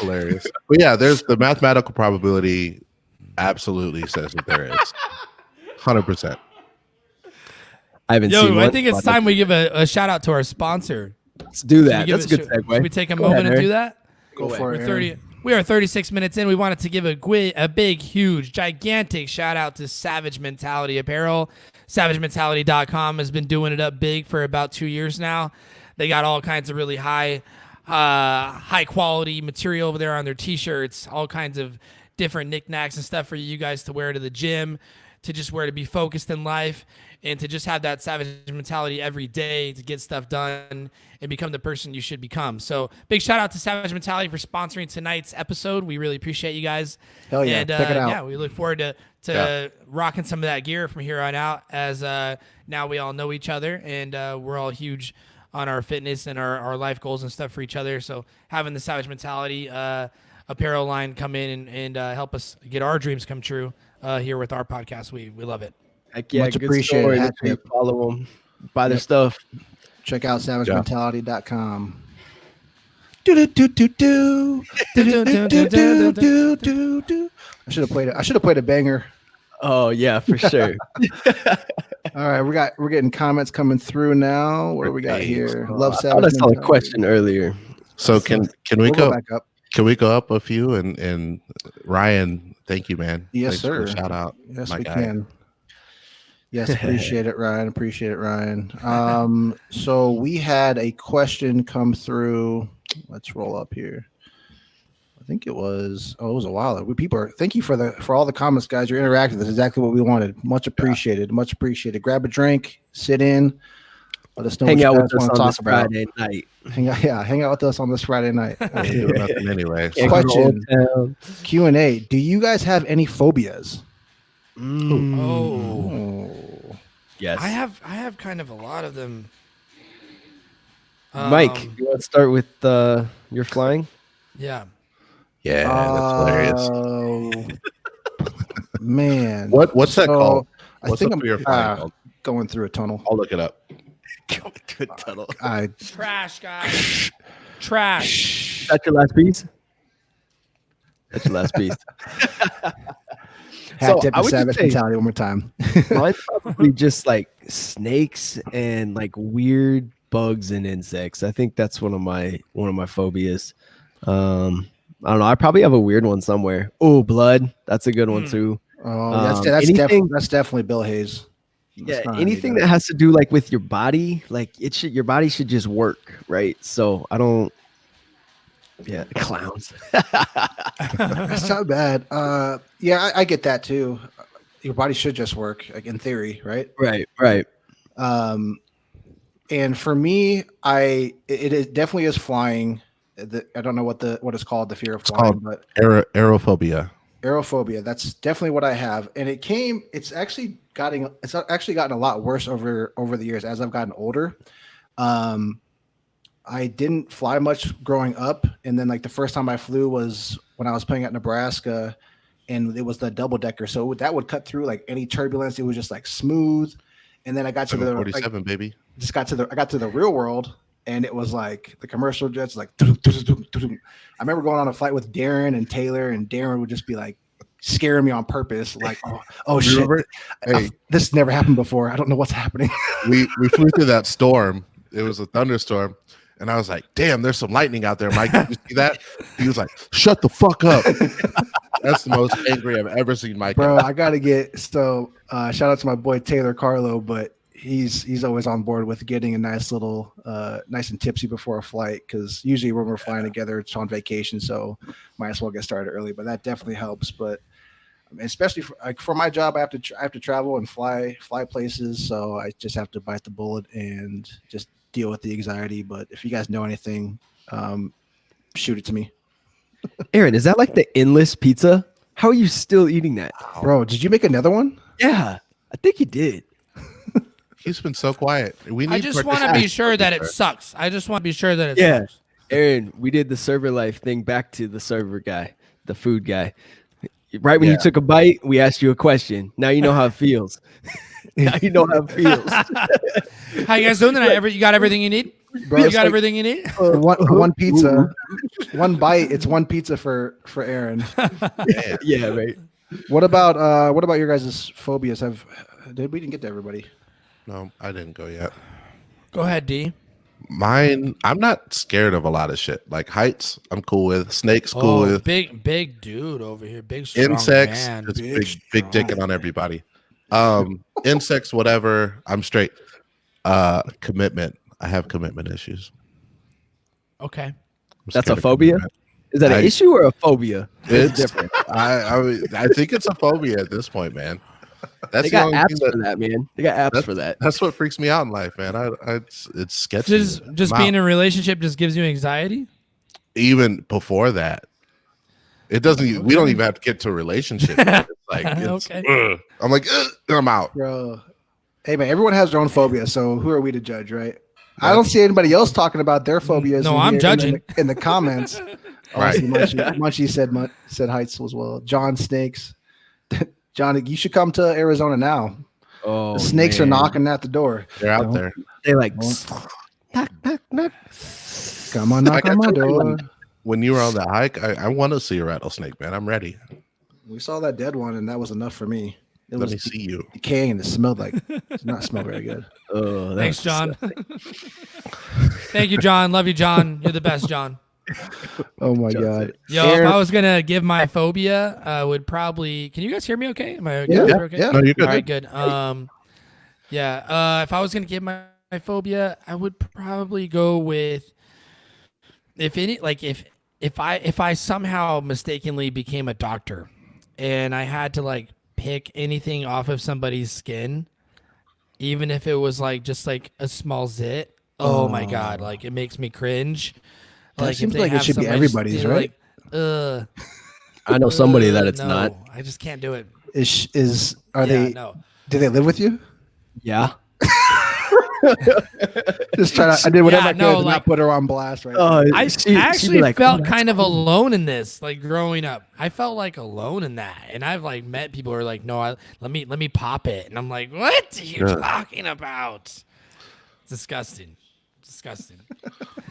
Hilarious. But yeah, there's the mathematical probability absolutely says that there is 100%. I haven't Yo, seen I one, think it's but time we give a shout out to our sponsor. Let's do Should that. we give That's a good should- segue. Should we take a Go moment ahead, and do Aaron. that? Go Go for We're it. 30. We are 36 minutes in. We wanted to give a big, huge, gigantic shout out to Savage Mentality Apparel. SavageMentality.com has been doing it up big for about 2 years now. They got all kinds of really high quality material over there on their t-shirts, all kinds of different knickknacks and stuff for you guys to wear to the gym, to just wear to be focused in life, and to just have that savage mentality every day to get stuff done and become the person you should become. So big shout out to Savage Mentality for sponsoring tonight's episode. We really appreciate you guys. Hell yeah. And Check it out. yeah, we look forward to rocking some of that gear from here on out, as now we all know each other, and we're all huge on our fitness and our life goals and stuff for each other. So having the Savage Mentality apparel line come in and help us get our dreams come true here with our podcast, we love it. Heck yeah, Much good appreciated. story. Hat Make sure you tip. follow them. Buy their Yep. stuff. Check out SavageMentality.com. Do-do-do-do-do. Do-do-do-do-do-do-do. I should have played it. I should have played a banger. Oh yeah, for sure. All right, we're getting comments coming through now. What do we got Hey, here? I Love thought Savage I saw a Mentality. question earlier. So can we We'll go back up. can we go up a few and Ryan, thank you, man. Yes, Thanks for the sir. shout out. Yes, my we guy. can. Yes, appreciate it, Ryan. Appreciate it, Ryan. So we had a question come through. Let's roll up here. I think it was a while ago. Thank you for all the comments, guys. You're interactive. That's exactly what we wanted. Much appreciated. Much appreciated. Grab a drink, sit in. Let us know Hang what out you with guys us want on to this talk about. Friday night. Hang out with us on this Friday night. I ain't doing nothing anyway. Can't So go to Old Question. Town. Q&A. Do you guys have any phobias? Oh, Oh. Yes. I have kind of a lot of them. Mike, you want to start with your flying? Yeah. yeah, that's hilarious. Oh, man. What's that So, called? I What's think up I'm for your flying called? going through a tunnel. I'll look it up. Good tunnel. I Trash, guys. Trash. That's your last piece? That's your last piece. hat So, tip I and would just savage say- mentality one more time. Mine's probably just like snakes and like weird bugs and insects. I think that's one of my phobias. I don't know. I probably have a weird one somewhere. Oh, blood. That's a good one too. Oh, anything- that's definitely Bill Hayes. That's Yeah, not anything any that has to do like with your body, like your body should just work, right? So I don't. Yeah, clowns. That's not bad. Yeah, I get that too. Your body should just work, like in theory, right? Right. And for me, it definitely is flying. I don't know what it's called, the fear of flying, called- but Aerophobia. aerophobia. That's definitely what I have, and it's actually gotten a lot worse over the years as I've gotten older. I didn't fly much growing up, and then like the first time I flew was when I was playing at Nebraska, and it was the double decker, so that would cut through like any turbulence. It was just like smooth, and then I got to the 47, baby. I got to the real world, and it was like the commercial jets, like. I remember going on a flight with Darren and Taylor, and Darren would just be like scaring me on purpose. Like, oh shit, Hey, this never happened before. I don't know what's happening. we flew through that storm. It was a thunderstorm. And I was like, damn, there's some lightning out there, Mike. Did you see that? He was like, shut the fuck up. That's the most angry I've ever seen Mike. Bro, I gotta get shout out to my boy Taylor Carlo, but he's always on board with getting a nice little nice and tipsy before a flight, because usually when we're flying together it's on vacation, so might as well get started early. But that definitely helps. But especially for my job, I have to travel and fly places, so I just have to bite the bullet and just deal with the anxiety. But if you guys know anything, shoot it to me. Aaron, is that like the endless pizza? How are you still eating that? Bro, did you make another one? Yeah, I think you did. He's been so quiet. I just want to be sure that it sucks. I just want to be sure that it sucks. Aaron, we did the server life thing back to the server guy, the food guy. Right when you took a bite, we asked you a question. Now you know how it feels. Now you know how it feels. How you guys doing tonight? You got everything you need? Bro, You got everything you need? One pizza, one bite. It's one pizza for Aaron. Yeah, right. What about your guys' phobias? We didn't get to everybody. No, I didn't go yet. Go ahead, D. Mine, I'm not scared of a lot of shit. Like heights, I'm cool with. Snakes, cool with. Big dude over here. Big strong Insects, man. it's big dicking on everybody. Insects, whatever, I'm straight. Commitment, I have commitment issues. Okay. I'm That's scared a of phobia? commitment. Is that an issue or a phobia? It's different. I think it's a phobia at this point, man. That's They the got only apps thing for that, man. They got apps for that. That's what freaks me out in life, man. It's sketchy. Just being in a relationship just gives you anxiety? Even before that, it doesn't. We don't even have to get to a relationship. It's like, Okay. I'm like, and I'm out. Bro, hey man, everyone has their own phobia, so who are we to judge, right? I don't see anybody else talking about their phobias. No, I'm judging in the comments. Right. Munchie said heights as well. John, snakes. John, you should come to Arizona now. Oh, The snakes are knocking at the door. They're out there. They like knock. Come on, knock on my door. When you were on that hike, I want to see a rattlesnake, man. I'm ready. We saw that dead one, and that was enough for me. It Let was me see you. decaying, and it smelled like did not smell very good. Oh, Thanks, John. Thank you, John. Love you, John. You're the best, John. Oh my god. Yo, if I was gonna give my phobia, I would probably. Can you guys hear me? Okay? Am I okay? Okay? Yeah. No, you're good. All right, good. If I was gonna give my phobia, I would probably go with if I somehow mistakenly became a doctor and I had to like pick anything off of somebody's skin, even if it was like just like a small zit. Oh my god, like it makes me cringe. That Like seems if they like it have should be somebody everybody's, just, right? Like, I know somebody that it's no, not. I just can't do it. Are they? No. Do they live with you? Yeah. Just try to. I did whatever I could to like, not put her on blast. Right. I she'd actually be like, felt "Oh, kind of alone in this, like growing up. I felt like alone in that, and I've like met people who are like, "No, let me pop it," and I'm like, "What are you talking about?" It's disgusting.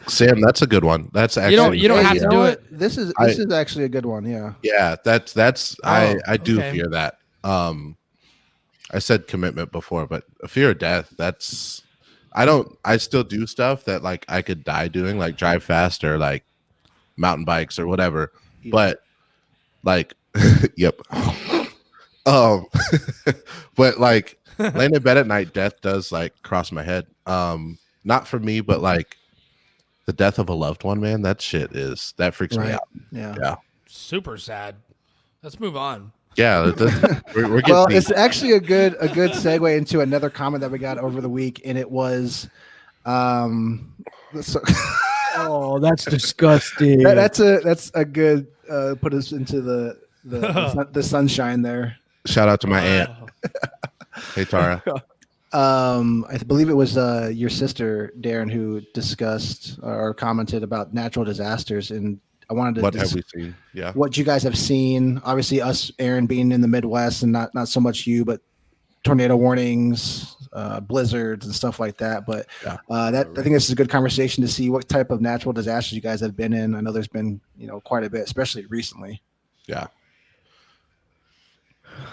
Sam, that's a good one. That's actually you don't have to do it. This is actually a good one. Yeah. Yeah, that's I do okay. fear that. I said commitment before, but a fear of death, that's I still do stuff that like I could die doing, like drive fast or like mountain bikes or whatever. Yeah. But like yep. But like laying in bed at night, death does like cross my head. Not for me, but like the death of a loved one, man, that freaks me out. Yeah. Super sad. Let's move on. Yeah, we're getting Well, deep. it's actually a good segue into another comment that we got over the week, and it was, Oh, that's disgusting. that's a good put us into the sunshine there. Shout out to my aunt. Hey Tara. I believe it was your sister Darren who discussed or commented about natural disasters, and I wanted to What have we seen? Yeah. what you guys have seen. Obviously, us, Aaron, being in the Midwest, and not so much you, but tornado warnings, blizzards, and stuff like that. But I think this is a good conversation to see what type of natural disasters you guys have been in. I know there's been quite a bit, especially recently. Yeah.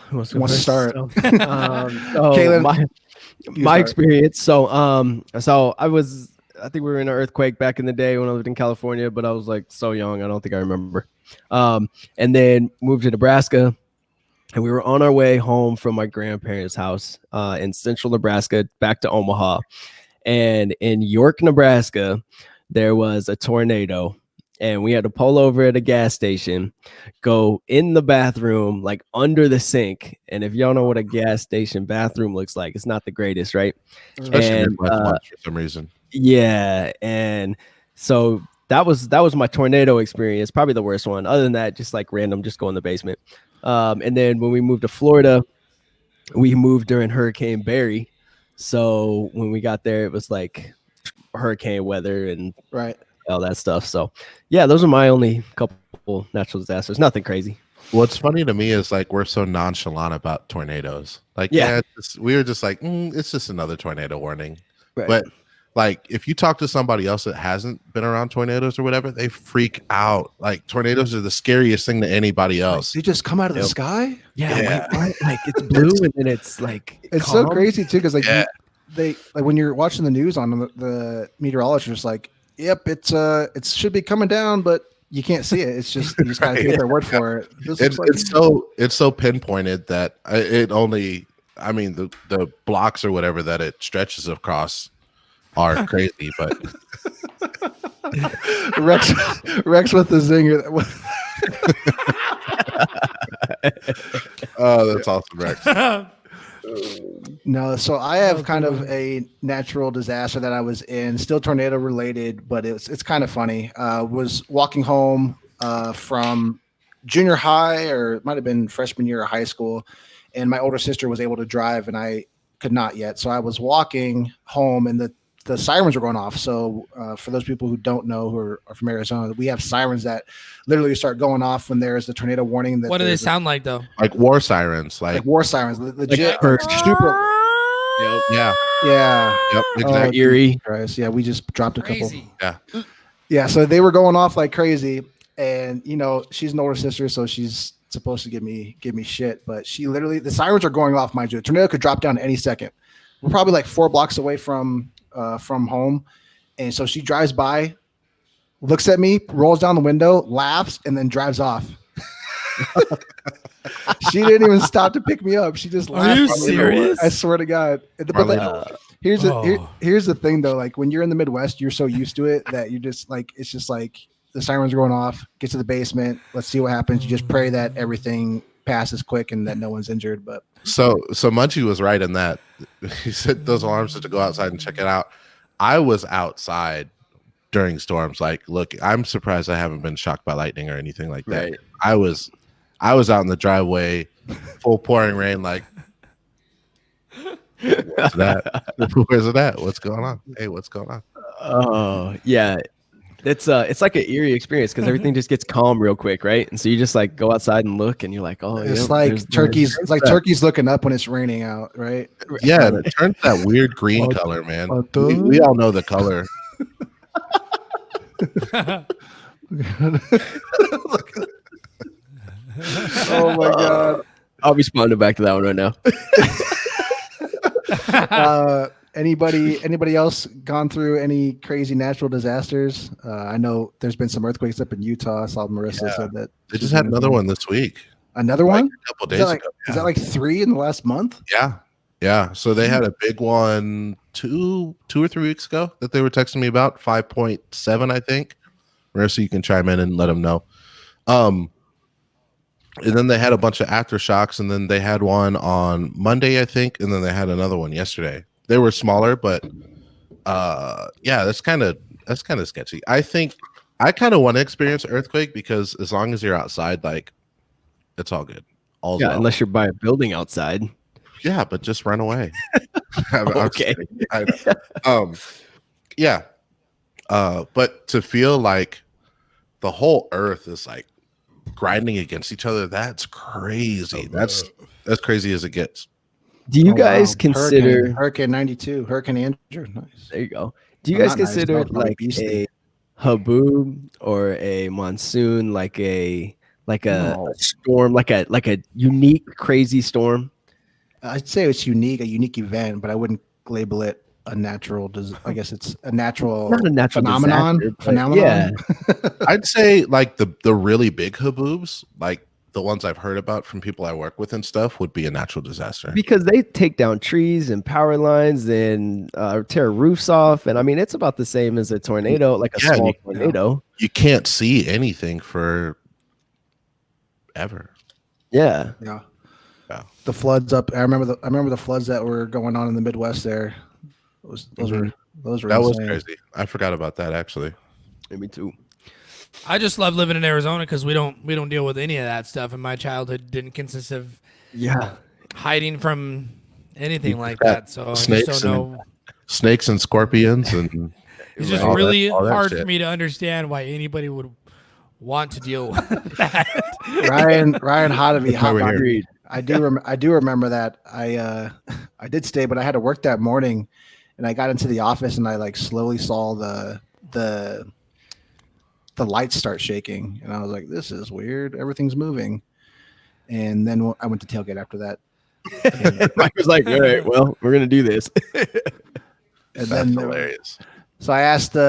Who wants to start? So Caleb, my start. experience. So I think we were in an earthquake back in the day when I lived in California, but I was like so young, I don't think I remember. And then moved to Nebraska, and we were on our way home from my grandparents' house in central Nebraska back to Omaha. And in York, Nebraska, there was a tornado, and we had to pull over at a gas station, go in the bathroom, like under the sink. And if y'all know what a gas station bathroom looks like, it's not the greatest, right? Especially And, Midwest ones for some reason. Yeah, and so that was my tornado experience, probably the worst one. Other than that, just like random, just go in the basement. And then when we moved to Florida, we moved during Hurricane Barry. So when we got there, it was like hurricane weather and Right. all that stuff. So yeah, those are my only couple natural disasters. Nothing crazy. What's funny to me is like we're so nonchalant about tornadoes. Like, we were just like, it's just another tornado warning. Right. But like, if you talk to somebody else that hasn't been around tornadoes or whatever, they freak out. Like, tornadoes are the scariest thing to anybody else. They just come out of the sky. Yeah. Wait, what? Like it's blue and then it's like It's calm. so crazy too, because like Yeah. they like when you're watching the news on the meteorologist, like, yep, it should be coming down, but you can't see it. It's just you just gotta take their word for it. It's so pinpointed that it only. I mean, the blocks or whatever that it stretches across are crazy, but Rex with the zinger. oh, that's awesome, Rex. No, so I have kind of a natural disaster that I was in, still tornado related, but it's kind of funny. Was walking home from junior high, or it might have been freshman year of high school, and my older sister was able to drive and I could not yet. So I was walking home and the sirens were going off. So for those people who don't know, who are from Arizona, we have sirens that literally start going off when there's a tornado warning. What do they sound like though? Like war sirens, like war sirens, legit, Like super. Yep. yeah, Yeah. yep, exactly. Eerie. Christ. Yeah, we just dropped a Crazy. couple. Yeah, so they were going off like crazy, and she's an older sister, so she's supposed to give me shit, but she literally, the sirens are going off, mind you. The tornado could drop down any second. We're probably like 4 blocks away from home, and so she drives by, looks at me, rolls down the window, laughs, and then drives off. She didn't even stop to pick me up. She just laughed. Are you serious? I swear to God. Here's the thing though. Like when you're in the Midwest, you're so used to it that you just like, it's just like the sirens are going off. Get to the basement. Let's see what happens. You just pray that everything passes quick and that no one's injured. But so Munchie was right in that. He said those alarms had to go outside and check it out. I was outside during storms. Like, look, I'm surprised I haven't been shocked by lightning or anything like that. Right. I was out in the driveway, full pouring rain. Like, where's that? Where's it at? What's going on? Hey, what's going on? Oh yeah, it's like an eerie experience because everything just gets calm real quick, right? And so you just like go outside and look, and you're like, oh, it's yep, like turkeys. It's like turkeys looking up when it's raining out, right? Yeah, and it turns that weird green color, man. We all know the color. Oh my God. I'll respond back to that one right now. Anybody else gone through any crazy natural disasters? I know there's been some earthquakes up in Utah. I saw Marissa said that They just had another one this week. Another Like one? a couple days Is ago. that like 3 in the last month? Yeah. So they had a big one 2 or 3 weeks ago that they were texting me about, 5.7, I think. Marissa, you can chime in and let them know. And then they had a bunch of aftershocks, and then they had one on Monday, I think, and then they had another one yesterday. They were smaller, but yeah, that's kind of sketchy. I think I kind of want to experience an earthquake because as long as you're outside, like, it's all good. All's well. Unless you're by a building outside. Yeah, but just run away. Okay. Yeah. But to feel like the whole earth is like grinding against each other, that's crazy. That's crazy as it gets. Do you guys consider Hurricane 92, Hurricane Andrew? Nice. There you go. Do you guys consider it like a haboob or a monsoon, like a like a No. storm, like a unique, crazy storm? I'd say it's unique, a unique event, but I wouldn't label it a natural. I guess it's a natural, Not a natural phenomenon. disaster, but Phenomenon. yeah. I'd say like the really big haboobs, like the ones I've heard about from people I work with and stuff, would be a natural disaster. Because they take down trees and power lines and tear roofs off, and I mean it's about the same as a tornado, like a small tornado. You can't see anything for ever. Yeah. Yeah. Yeah. The floods up. I remember the floods that were going on in the Midwest there. Those were That was insane. crazy. I forgot about that actually. Me too. I just love living in Arizona because we don't deal with any of that stuff, and my childhood didn't consist of hiding from anything like that. So I just don't know. Snakes and scorpions and It's just all really that hard shit. for me to understand why anybody would want to deal with that. Ryan Hotovy, That's why we're hot here. dog. I do remember that. I did stay, but I had to work that morning, and I got into the office and I like slowly saw the lights start shaking, and I was like, "This is weird. Everything's moving." And then I went to tailgate after that. Mike was like, "All right, well, we're gonna do this." And That's then hilarious. So I asked in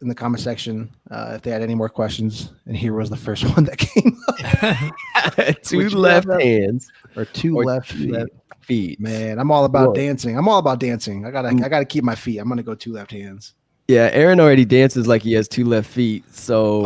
the comment section if they had any more questions, and here was the first one that came up. Two Would you left rather- hands or two or left two feet. left feet. Man, I'm all about Whoa. dancing. I'm all about dancing. I gotta keep my feet. I'm gonna go two left hands. Yeah, Aaron already dances like he has two left feet. So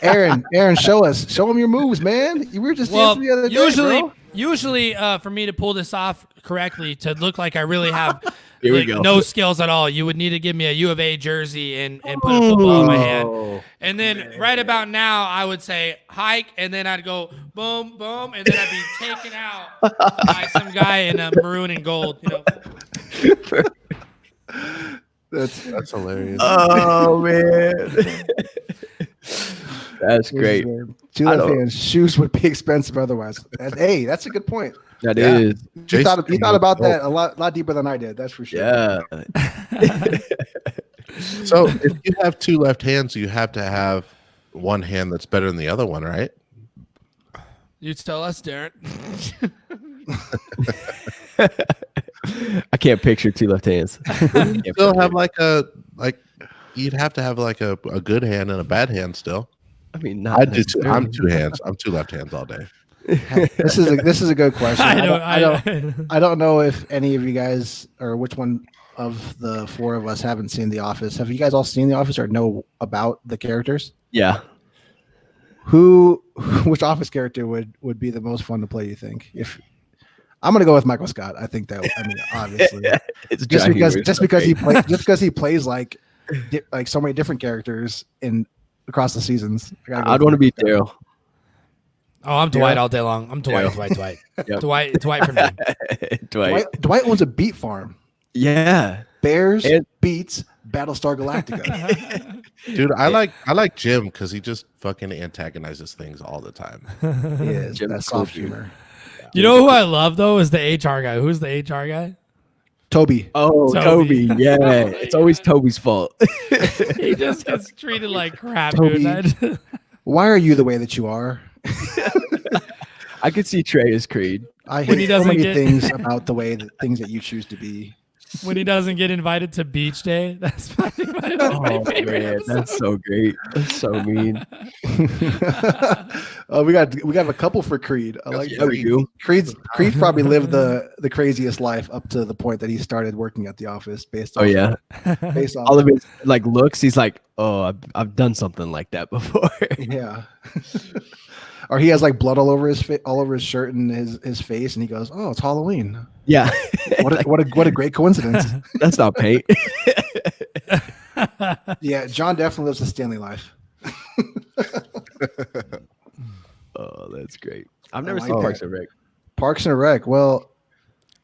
Aaron, show them your moves, man. You were just Well, dancing the other day, usually, for me to pull this off correctly, to look like I really have Here we like, go. no skills at all, you would need to give me a U of A jersey and put a football in my hand. And then right about now, I would say hike, and then I'd go boom, boom, and then I'd be taken out by some guy in a maroon and gold. You know, That's hilarious. Oh man. That's great. Two I left don't- hands. Shoes would be expensive otherwise. Hey, that's a good point. That Yeah. is. You thought about Oh. that a lot deeper than I did. That's for sure. Yeah. So if you have two left hands, you have to have one hand that's better than the other one, right? you tell us, Darren. I can't picture two left hands. You still have you'd have to have like a good hand and a bad hand still. I mean, not I do too. I'm necessarily. two hands. I'm two left hands all day. This is a good question. I I don't know if any of you guys or which one of the four of us haven't seen The Office. Have you guys all seen The Office or know about the characters? Yeah. Which Office character would be the most fun to play? You think? If I'm gonna go with Michael Scott. I think that. I mean, obviously, It's just Johnny because Weir. just because he plays like so many different characters across the seasons. I'd want to be Daryl. Oh, I'm Dwight all day long. I'm Dwight. Yep. Dwight for me. Dwight. Dwight owns a beat farm. Yeah. Bears And- beats Battlestar Galactica. Dude, I like Jim because he just fucking antagonizes things all the time. He is. Jim's That's cool, soft dude. humor. You know who I love though is the HR guy. Who's the HR guy? Toby. Oh, Toby. Toby. Yeah. It's always Toby's fault. He just gets treated like crap, Toby. dude. Why are you the way that you are? I could see Trey as Creed. I When he hate so doesn't many get- things about the way that things that you choose to be. When he doesn't get invited to beach day, that's my favorite Man, episode. that's so great. That's so mean. We got a couple for Creed. I like Yeah, we do. Creed probably lived the craziest life up to the point that he started working at the office based Oh off yeah. based off All of his like looks, he's like, oh, I've done something like that before. yeah. Or he has like blood all over his all over his shirt and his face, and he goes, "Oh, it's Halloween! Yeah. What a great coincidence!" That's not paint. Yeah, John definitely lives the Stanley life. Oh, that's great. I've never like seen that. Parks and Rec. Parks and Rec. Well,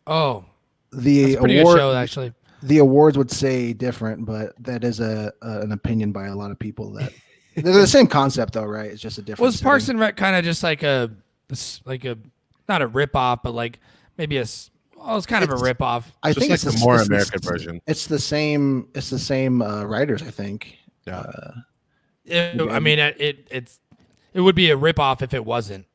Oh, the it's a pretty good show actually. the awards would say different, but that is an opinion by a lot of people that they're the same concept though, right? It's just a different. Was Parks setting. and Rec kind of just like a not a rip off, but like maybe it's kind of a It's- rip off. I Just think like it's the more it's American version. It's the same. It's the same writers, I think. Yeah. I mean, it would be a ripoff if it wasn't.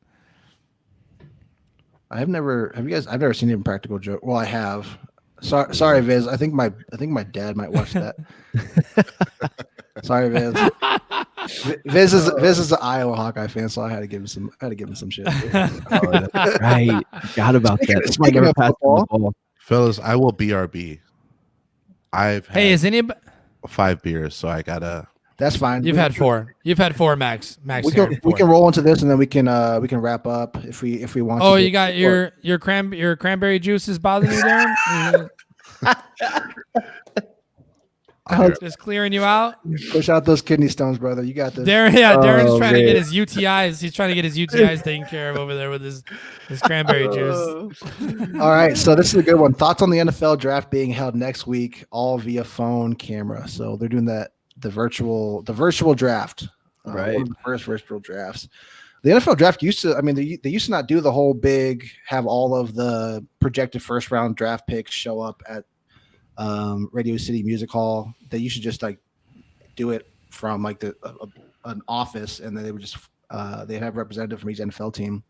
Have you guys? I've never seen it in Practical Joke. Well, I have. Sorry, Viz. I think my dad might watch that. Sorry, Viz. Viz is an Iowa Hawkeye fan, so I had to give him some shit. Right, forgot about that. Speaking of football, Fellas, I will BRB. I've had Hey, is anybody? 5 beers, so I gotta. that's fine. You've had 4. You've had 4, Max. Max. We Aaron, can 4. roll into this, and then we can wrap up if we want. Oh, to you got your cranberry juice is bothering you, Darren? Just clearing you out. Push out those kidney stones, brother. You got this. Darren's trying to get his UTIs. He's trying to get his UTIs taken care of over there with his cranberry juice. All right, so this is a good one. Thoughts on the NFL draft being held next week, all via phone camera. So they're doing the virtual draft, Right. one of the first virtual drafts. The NFL draft used to, I mean, they used to not do the whole big, have all of the projected first round draft picks show up at Radio City Music Hall. They used to just like do it from like an office, and then they would just they'd have a representative from each NFL team.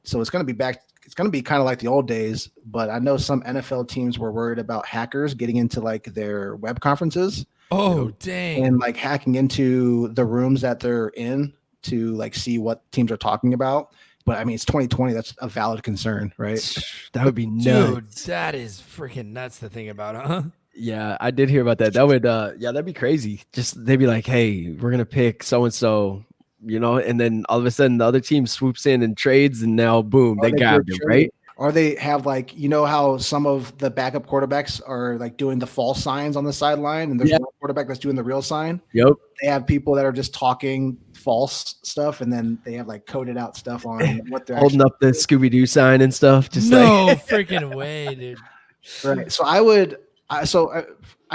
So it's going to be back. It's going to be kind of like the old days, but I know some NFL teams were worried about hackers getting into like their web conferences. Oh, dang. And like hacking into the rooms that they're in to like see what teams are talking about. But I mean, it's 2020. That's a valid concern, right? That would be nuts. Dude, that is freaking nuts to think about, huh? Yeah, I did hear about that. That would, that'd be crazy. Just they'd be like, "Hey, we're gonna pick so and so," and then all of a sudden the other team swoops in and trades, and now boom, they got him, right? Or they have like, how some of the backup quarterbacks are like doing the false signs on the sideline, and there's one quarterback that's doing the real sign. Yep. They have people that are just talking false stuff, and then they have like coded out stuff on what they're Holding up the Scooby Doo sign and stuff. Just no freaking way, dude. Right. So I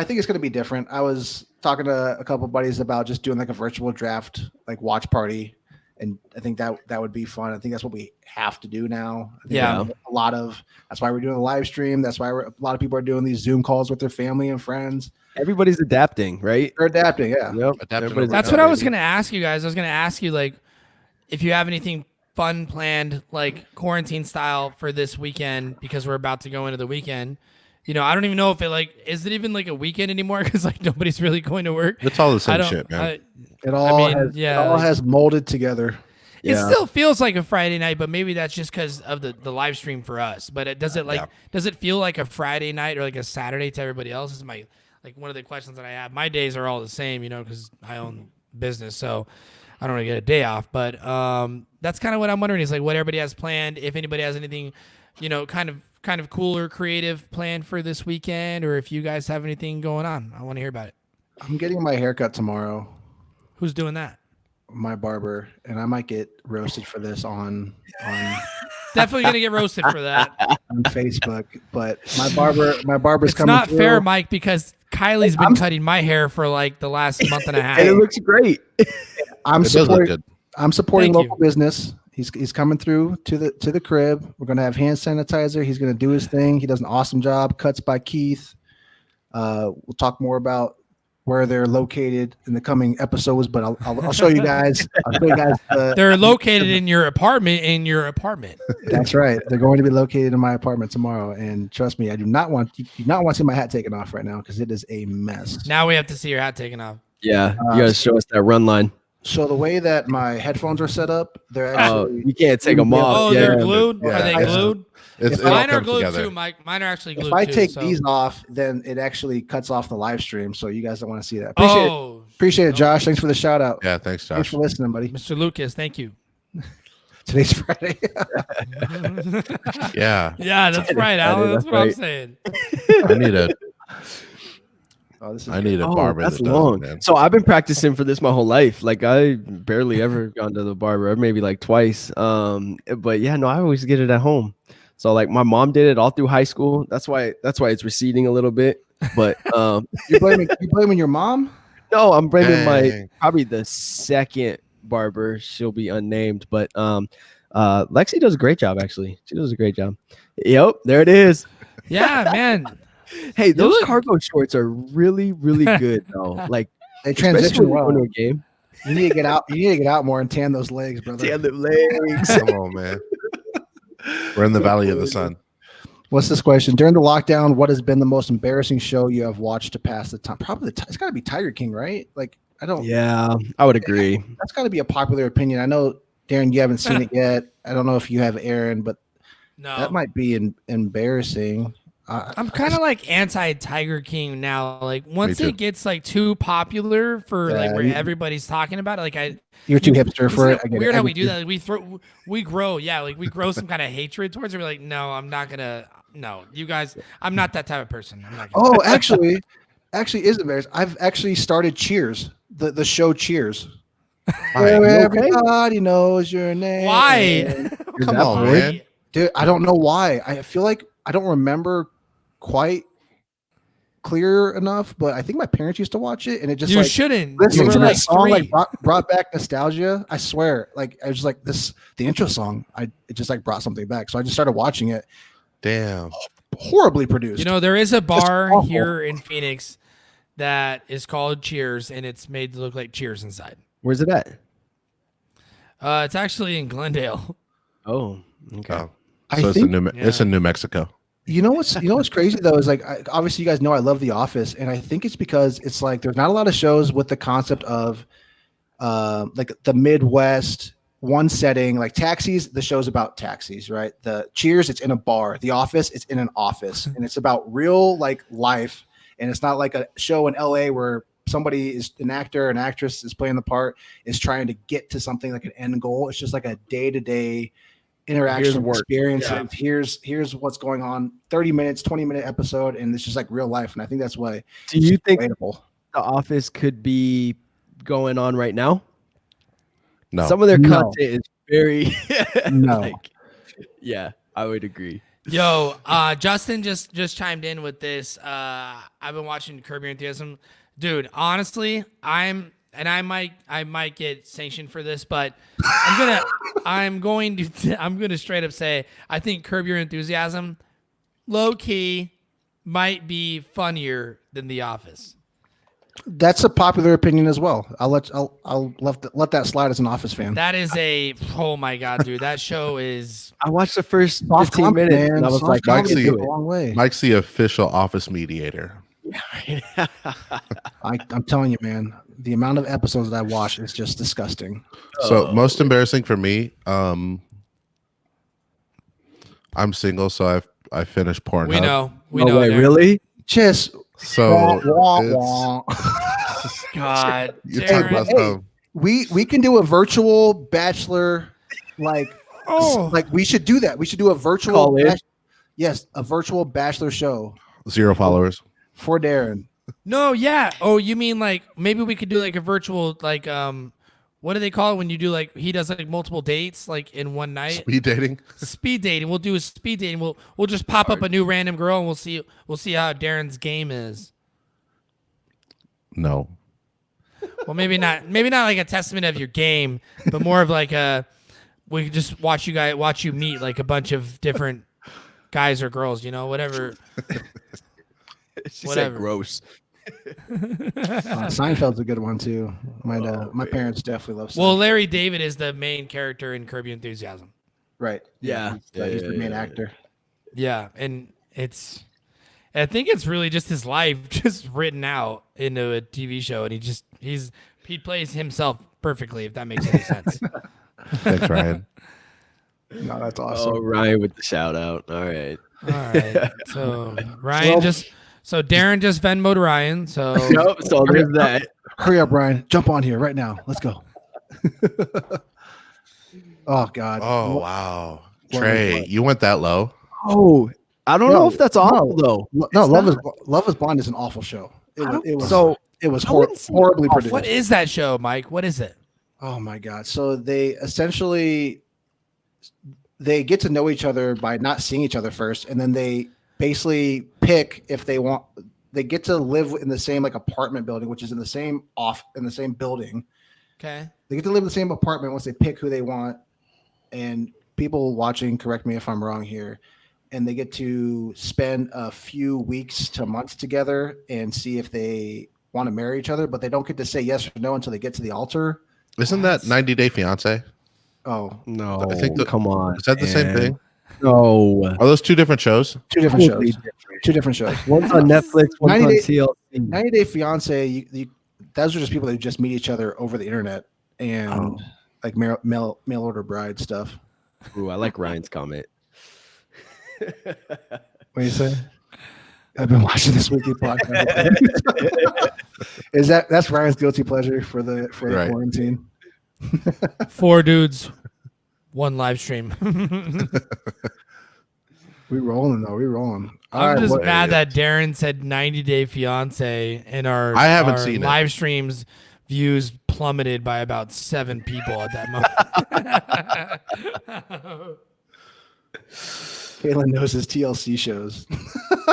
think it's going to be different. I was talking to a couple of buddies about just doing like a virtual draft, like watch party. And I think that would be fun. I think that's what we have to do now. Yeah. That's why we're doing a live stream. That's why a lot of people are doing these Zoom calls with their family and friends. Everybody's adapting, right? They're adapting. Yeah. Yep. That's what I was going to ask you guys. I was going to ask you, like, if you have anything fun planned, like quarantine style for this weekend, because we're about to go into the weekend. I don't even know if is it even like a weekend anymore? Because like nobody's really going to work. It's all the same shit, man. It all has molded together. It still feels like a Friday night, but maybe that's just because of the live stream for us. But does it feel like a Friday night or like a Saturday to everybody else? Is my one of the questions that I have. My days are all the same, because I own business, so I don't really get a day off. But that's kind of what I'm wondering is like what everybody has planned. If anybody has anything, kind of cool or creative planned for this weekend, or if you guys have anything going on, I want to hear about it. I'm getting my haircut tomorrow. Who's doing that? My barber, and I might get roasted for this on definitely gonna get roasted for that on Facebook. But my barber's it's coming. Not through. Fair, Mike, because Kylie's been cutting my hair for like the last month and a half. And it looks great. I'm supporting local you. business. He's coming through to the crib. We're gonna have hand sanitizer. He's gonna do his thing. He does an awesome job. Cuts by Keith. We'll talk more about where they're located in the coming episodes, but I'll show you guys. They're located in your apartment. That's right. They're going to be located in my apartment tomorrow. And trust me, I do not want to see my hat taken off right now because it is a mess. Now we have to see your hat taken off. Yeah, you gotta show us that run line. So the way that my headphones are set up, they're actually you can't take them off. Oh, they're glued. Yeah. Are they glued? Mine are glued together. too, Mike. Mine are actually glued. If I too, take so. these off, then it actually cuts off the live stream. So you guys don't want to see that. Appreciate it, Josh. Thanks for the shout out. Yeah, thanks, Josh. Thanks for listening, buddy. Mr. Lucas, thank you. Today's Friday. Yeah. Yeah, that's right, Alan. That's what I'm saying. I need a barber. That's that does long. it, man. So I've been practicing for this my whole life. Like I barely ever gone to the barber, maybe like twice. But yeah, no, I always get it at home. So like my mom did it all through high school. That's why it's receding a little bit. But you blaming your mom? No, I'm blaming Dang. probably the second barber. She'll be unnamed, but Lexi does a great job. Actually, she does a great job. Yep, there it is. Yeah, man. Hey, those cargo shorts are really, really good though. Like They transition well. Into a game. You need to get out. You need to get out more and tan those legs, brother. Tan them legs. Come on, man. We're in the Valley of the Sun. What's this question? During the lockdown, what has been the most embarrassing show you have watched to pass the time? Probably it's got to be Tiger King, right? Like I don't. Yeah, I would agree. That's got to be a popular opinion. I know, Darren, you haven't seen it yet. I don't know if you have, Aaron, but No, that might be embarrassing. I'm kind of like anti-Tiger King now. Like once too. it gets like too popular for like Yeah, where you- everybody's talking about it, like You're too hipster for it. Isn't I get weird it. how I we get do you. that. Like we grow, yeah. Like we grow some kind of hatred towards it. We're like, no, I'm not gonna. No, you guys, I'm not that type of person. I'm not. Gonna, Oh, actually is embarrassing. I've actually started Cheers, the show Cheers. Why? Where You okay? everybody knows your name. why? Come that on, bored? man. Dude, I don't know why. I feel like I don't remember quite clear enough, but I think my parents used to watch it, and it just You like shouldn't. listening You to were that like song like 3. brought back nostalgia. I swear, like I was like the intro song. It just like brought something back, so I just started watching it. Damn. Horribly produced. You know, there is a bar awful. here in Phoenix that is called Cheers, and it's made to look like Cheers inside. Where's it at? It's actually in Glendale. Oh, okay. Oh. I So think it's in New Mexico. you know what's crazy though is like obviously you guys know I love The Office, and I think it's because it's like there's not a lot of shows with the concept of like the Midwest one setting. Like Taxis, the show's about taxis, right? The Cheers, it's in a bar. The Office, it's in an office, and it's about real like life, and it's not like a show in LA where somebody is an actor, an actress is playing the part, is trying to get to something like an end goal. It's just like a day-to-day interaction work. experience. Yeah. And here's what's going on. 30 minutes, 20-minute episode, and it's just like real life. And I think that's why Do you think relatable. The Office could be going on right now? No. Some of their No. content is very No. yeah, I would agree. Yo, Justin just chimed in with this. I've been watching Curb Your Enthusiasm, dude. Honestly, I might get sanctioned for this, but I'm going to straight up say I think Curb Your Enthusiasm, low key, might be funnier than The Office. That's a popular opinion as well. I'll let that slide as an Office fan. That is oh my god, dude, that show is. I watched the first Soft 15 comedy, minutes man. and I was Soft like, I comedy can Maxie- do goes a long way. Mike's the official Office mediator. it. I'm telling you, man. The amount of episodes that I watch is just disgusting. So most embarrassing for me, I'm single, so I finished Pornhub. We know. No way, Darren. really? Just So wah, it's- wah. God, you talk about Darren. some- we can do a virtual bachelor, like like we should do that. We should do a virtual Call in. yes, a virtual bachelor show 0 followers. for Darren. No, yeah. Oh, you mean like maybe we could do like a virtual like what do they call it when you do like he does like multiple dates like in one night? Speed dating. Speed dating. We'll do a speed dating. We'll just pop up a new random girl and we'll see how Darren's game is. No. Well, maybe not like a testament of your game, but more of like we could just watch you meet like a bunch of different guys or girls, whatever. She Whatever. said gross. Seinfeld's a good one too. My parents definitely love. Well, Seinfeld. Larry David is the main character in Curb Your Enthusiasm. right? Yeah. He's the main Yeah. actor. Yeah, and I think it's really just his life just written out into a TV show, and he plays himself perfectly, if that makes any sense. Thanks, Ryan. No, that's awesome. Oh, Ryan with the shout out. All right. All right, so Darren just Venmo'd Ryan, so Yep, so there's that. Hurry up, Brian! Jump on here right now. Let's go. Oh God. Oh wow. What- Trey, what- you went that low. Oh, I don't know if that's awful though. No, It's Love is Blind is an awful show. It was So it was I wouldn't say horribly produced. what is that show, Mike? What is it? Oh my God. So they essentially get to know each other by not seeing each other first, and then they basically pick if they want. They get to live in the same like apartment building, which is in the same building. Okay. They get to live in the same apartment once they pick who they want. And people watching, correct me if I'm wrong here, and they get to spend a few weeks to months together and see if they want to marry each other, but they don't get to say yes or no until they get to the altar. Isn't that 90 Day Fiance? Oh, No, I think come on. Is that the same man. thing? No. Are those two different shows? two different Totally shows. different. Two different shows. One's on Netflix, one's 90 on Day- TLC. 90 Day Fiance, those are just people that just meet each other over the internet and like mail order bride stuff. Ooh, I like Ryan's comment. What do you say? I've been watching this weekly podcast. That's Ryan's guilty pleasure for the Right. quarantine? 4 dudes, 1 live stream. We rolling though. We rolling. I'm just what- mad that Darren said 90 Day Fiance and our I haven't our seen it. live streams views plummeted by about 7 people at that moment. Caitlin knows his TLC shows.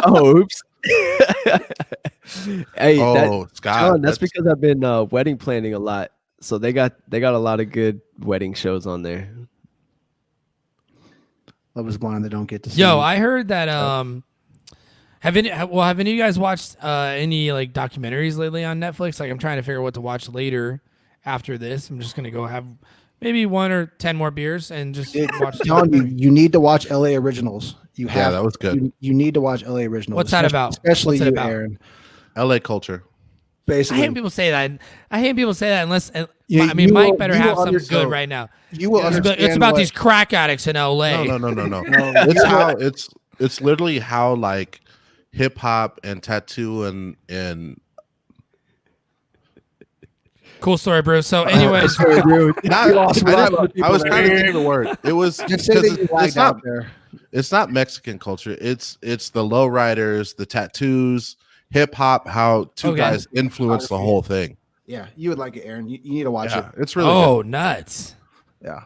Oh, oops. Hey, Scott. John, that's because I've been wedding planning a lot. So they got a lot of good wedding shows on there. Love is Blind. They don't get to see. Yo, I heard that have any of you guys watched any like documentaries lately on Netflix? Like I'm trying to figure out what to watch later after this. I'm just gonna go have maybe 1 or 10 more beers and just watch the Telling you, documentary. you need to watch LA Originals. You have. that was good. You need to watch LA Originals. What's that about? Especially What's it you, about? Aaron. LA culture. I Basically, hate people say that. unless You- I mean you Mike will- better you have will something understand- good right now. you will understand. It's about what- these crack addicts in LA. No. No, It's you how will- it's literally how like hip hop and tattoo and Cool story, bro. So, anyways, not, We lost I people was there. trying to think of the word. It was Just say that you it's lagged not out there. it's not Mexican culture. It's the lowriders, the tattoos, hip hop. How two Okay. guys influence the whole thing. Yeah, you would like it, Aaron. You need to watch Yeah, it. it's really good. oh, nuts. Yeah.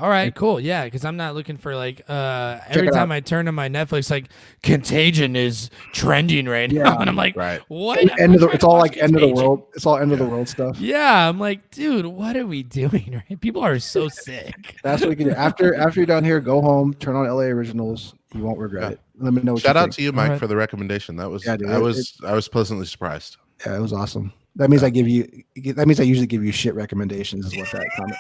All right, cool. Yeah, because I'm not looking for like every it time out. I turn to my Netflix, like Contagion is trending right now, Yeah. and I'm like, Right. what? End of the, I'm it's trying to all watch like end of the Contagion. world. It's all end of the world stuff. Yeah, I'm like, dude, what are we doing? Right? People are so sick. That's what we can do. After you're done here, go home, turn on LA Originals. You won't regret it. Let me know what Shout you out think. to you, Mike, Alright. for the recommendation. That was Yeah, dude, I was pleasantly surprised. Yeah, it was awesome. That means I usually give you shit recommendations. Is what that comment.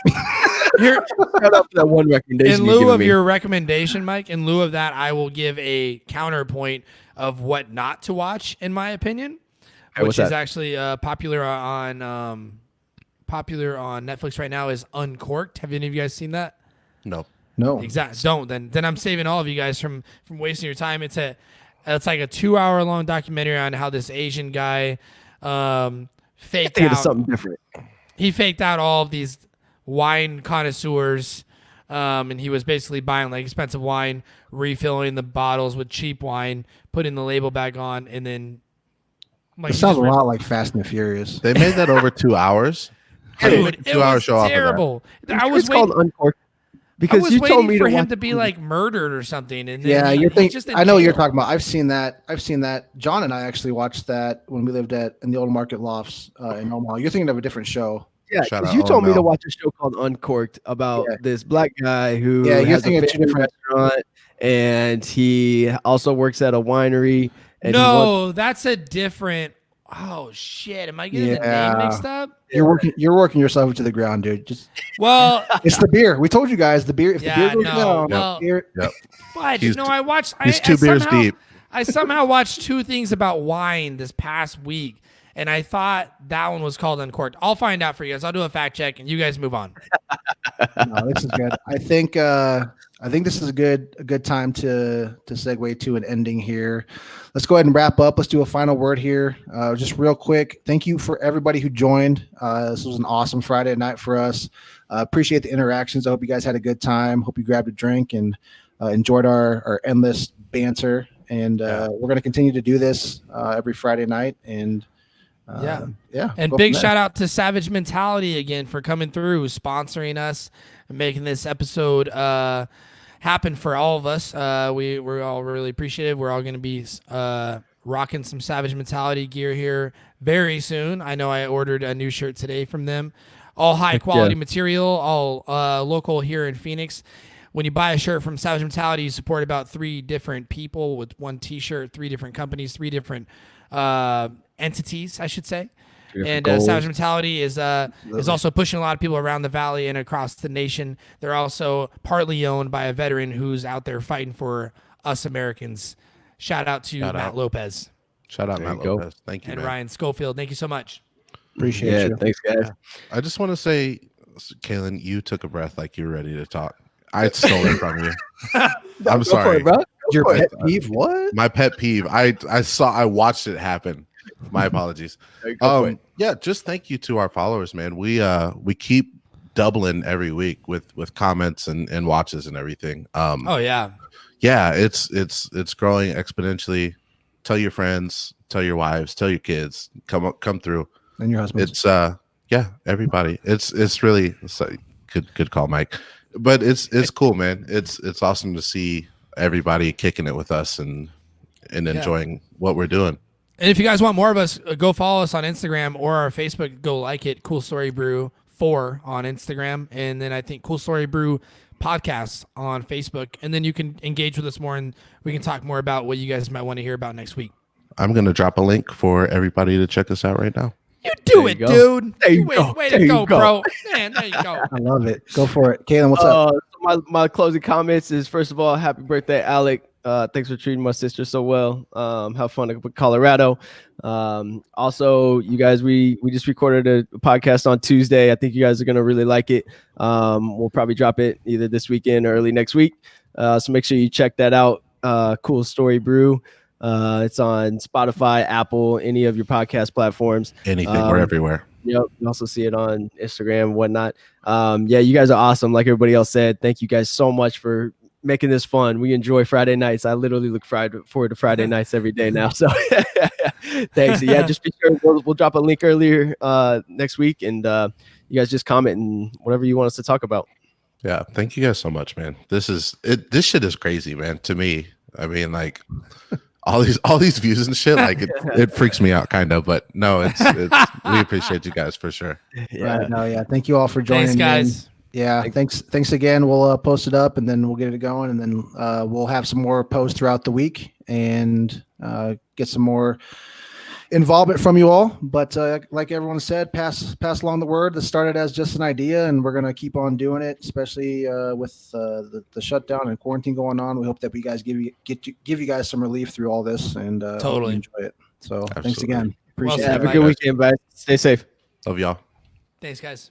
Here, Shout out to that one recommendation. in you lieu given of me. your recommendation, Mike, in lieu of that, I will give a counterpoint of what not to watch, in my opinion, Okay, which what's is that? actually popular on Netflix right now is Uncorked. Have any of you guys seen that? No. No. Exactly. Don't. Then I'm saving all of you guys from wasting your time. It's like a 2-hour long documentary on how this Asian guy faked Think of out. something different. He faked out all of these wine connoisseurs, and he was basically buying like expensive wine, refilling the bottles with cheap wine, putting the label back on, and then like It sounds a lot like Fast and the Furious. They made that over 2 hours. How do you Dude, make a it 2 hour was show off of that? terrible. I was It's called waiting. Uncorked I because was you told me waiting for to him watch to be like murdered or something, and then Yeah, he, you're he's thinking. just in I know what you're jail. talking about. I've seen that. John and I actually watched that when we lived in the old Market Lofts in Omaha. You're thinking of a different show. Yeah, Shout 'cause out. you told me no. to watch a show called Uncorked about Yeah. this black guy who Yeah, you're has thinking a of two family different- restaurant, and he also works at a winery. And he wants- No, that's a different. Oh shit! Am I getting the Yeah. name mixed up? You're working yourself into the ground, dude. Just Well, it's the beer. We told you guys the beer. If Yeah, the beer goes no, down, well- beer- fudge. He's No, I watched. He's I 2 beers somehow- deep. I somehow watched 2 things about wine this past week, and I thought that one was called Uncorked. I'll find out for you guys. I'll do a fact check, and you guys move on. no, this is good. I think this is a good time to segue to an ending here. Let's go ahead and wrap up. Let's do a final word here. Just real quick. Thank you for everybody who joined. This was an awesome Friday night for us. Appreciate the interactions. I hope you guys had a good time. Hope you grabbed a drink and enjoyed our endless banter. And we're going to continue to do this every Friday night. And Yeah. yeah. And go big from there. shout out to Savage Mentality again for coming through, sponsoring us, and making this episode happen for all of us. We're all really appreciative. We're all going to be rocking some Savage Mentality gear here very soon. I know I ordered a new shirt today from them. All high quality material, all local here in Phoenix. When you buy a shirt from Savage Mentality, you support about 3 different people with 1 T-shirt, 3 different companies, 3 different entities, I should say. And goals. Savage Mentality is also pushing a lot of people around the valley and across the nation. They're also partly owned by a veteran who's out there fighting for us Americans. Shout out to Matt Lopez. Shout out There Matt you go. Lopez. Thank you, And man. Ryan Schofield. Thank you so much. Appreciate you. Thanks, guys. I just want to say, Kalen, you took a breath like you were ready to talk. I stole it from you. I'm Go sorry. for it, bro. Your for it. pet peeve? What? My pet peeve. I watched it happen. My apologies. Go for it. Yeah, just thank you to our followers, man. We keep doubling every week with comments and watches and everything. Oh yeah. Yeah, it's growing exponentially. Tell your friends, tell your wives, tell your kids, come through. And your husband. It's everybody. It's really good call, Mike. But it's cool, man. It's awesome to see everybody kicking it with us and enjoying what we're doing. And if you guys want more of us, go follow us on Instagram or our Facebook. Go like it. Cool Story Brew 4 on Instagram, and then I think Cool Story Brew podcast on Facebook. And then you can engage with us more, and we can talk more about what you guys might want to hear about next week. I'm gonna drop a link for everybody to check us out right now. You do There it, you go. dude. There you Way go. to There you go, go. bro. Man, there you go. I love it. Go for it. Kaylin, what's up? My closing comments is, first of all, happy birthday, Alec. Thanks for treating my sister so well. Have fun in Colorado. Also, you guys, we just recorded a podcast on Tuesday. I think you guys are gonna really like it. We'll probably drop it either this weekend or early next week. So make sure you check that out. Cool Story Brew. It's on Spotify, Apple, any of your podcast platforms. Anything, we're everywhere. Yep. You also see it on Instagram, whatnot. Yeah, you guys are awesome. Like everybody else said, thank you guys so much for making this fun. We enjoy Friday nights. I literally look forward to Friday nights every day now. So thanks. Yeah, just be sure we'll drop a link earlier next week, and you guys just comment and whatever you want us to talk about. Yeah, thank you guys so much, man. This shit is crazy, man. To me, I mean, like all these views and shit, like it freaks me out kind of, but no, it's we appreciate you guys for sure. Yeah. Right, no, yeah. Thank you all for joining. Thanks, guys. in. Yeah, thanks again. We'll post it up and then we'll get it going, and then we'll have some more posts throughout the week and get some more involvement from you all. But like everyone said, pass along the word. This started as just an idea, and we're gonna keep on doing it, especially with the shutdown and quarantine going on. We hope that we guys give you guys some relief through all this, and hope you Totally enjoy it. So thanks Absolutely. again. Appreciate Well it. said, Have a Mike. good weekend, guys. Stay safe. Love y'all. Thanks, guys.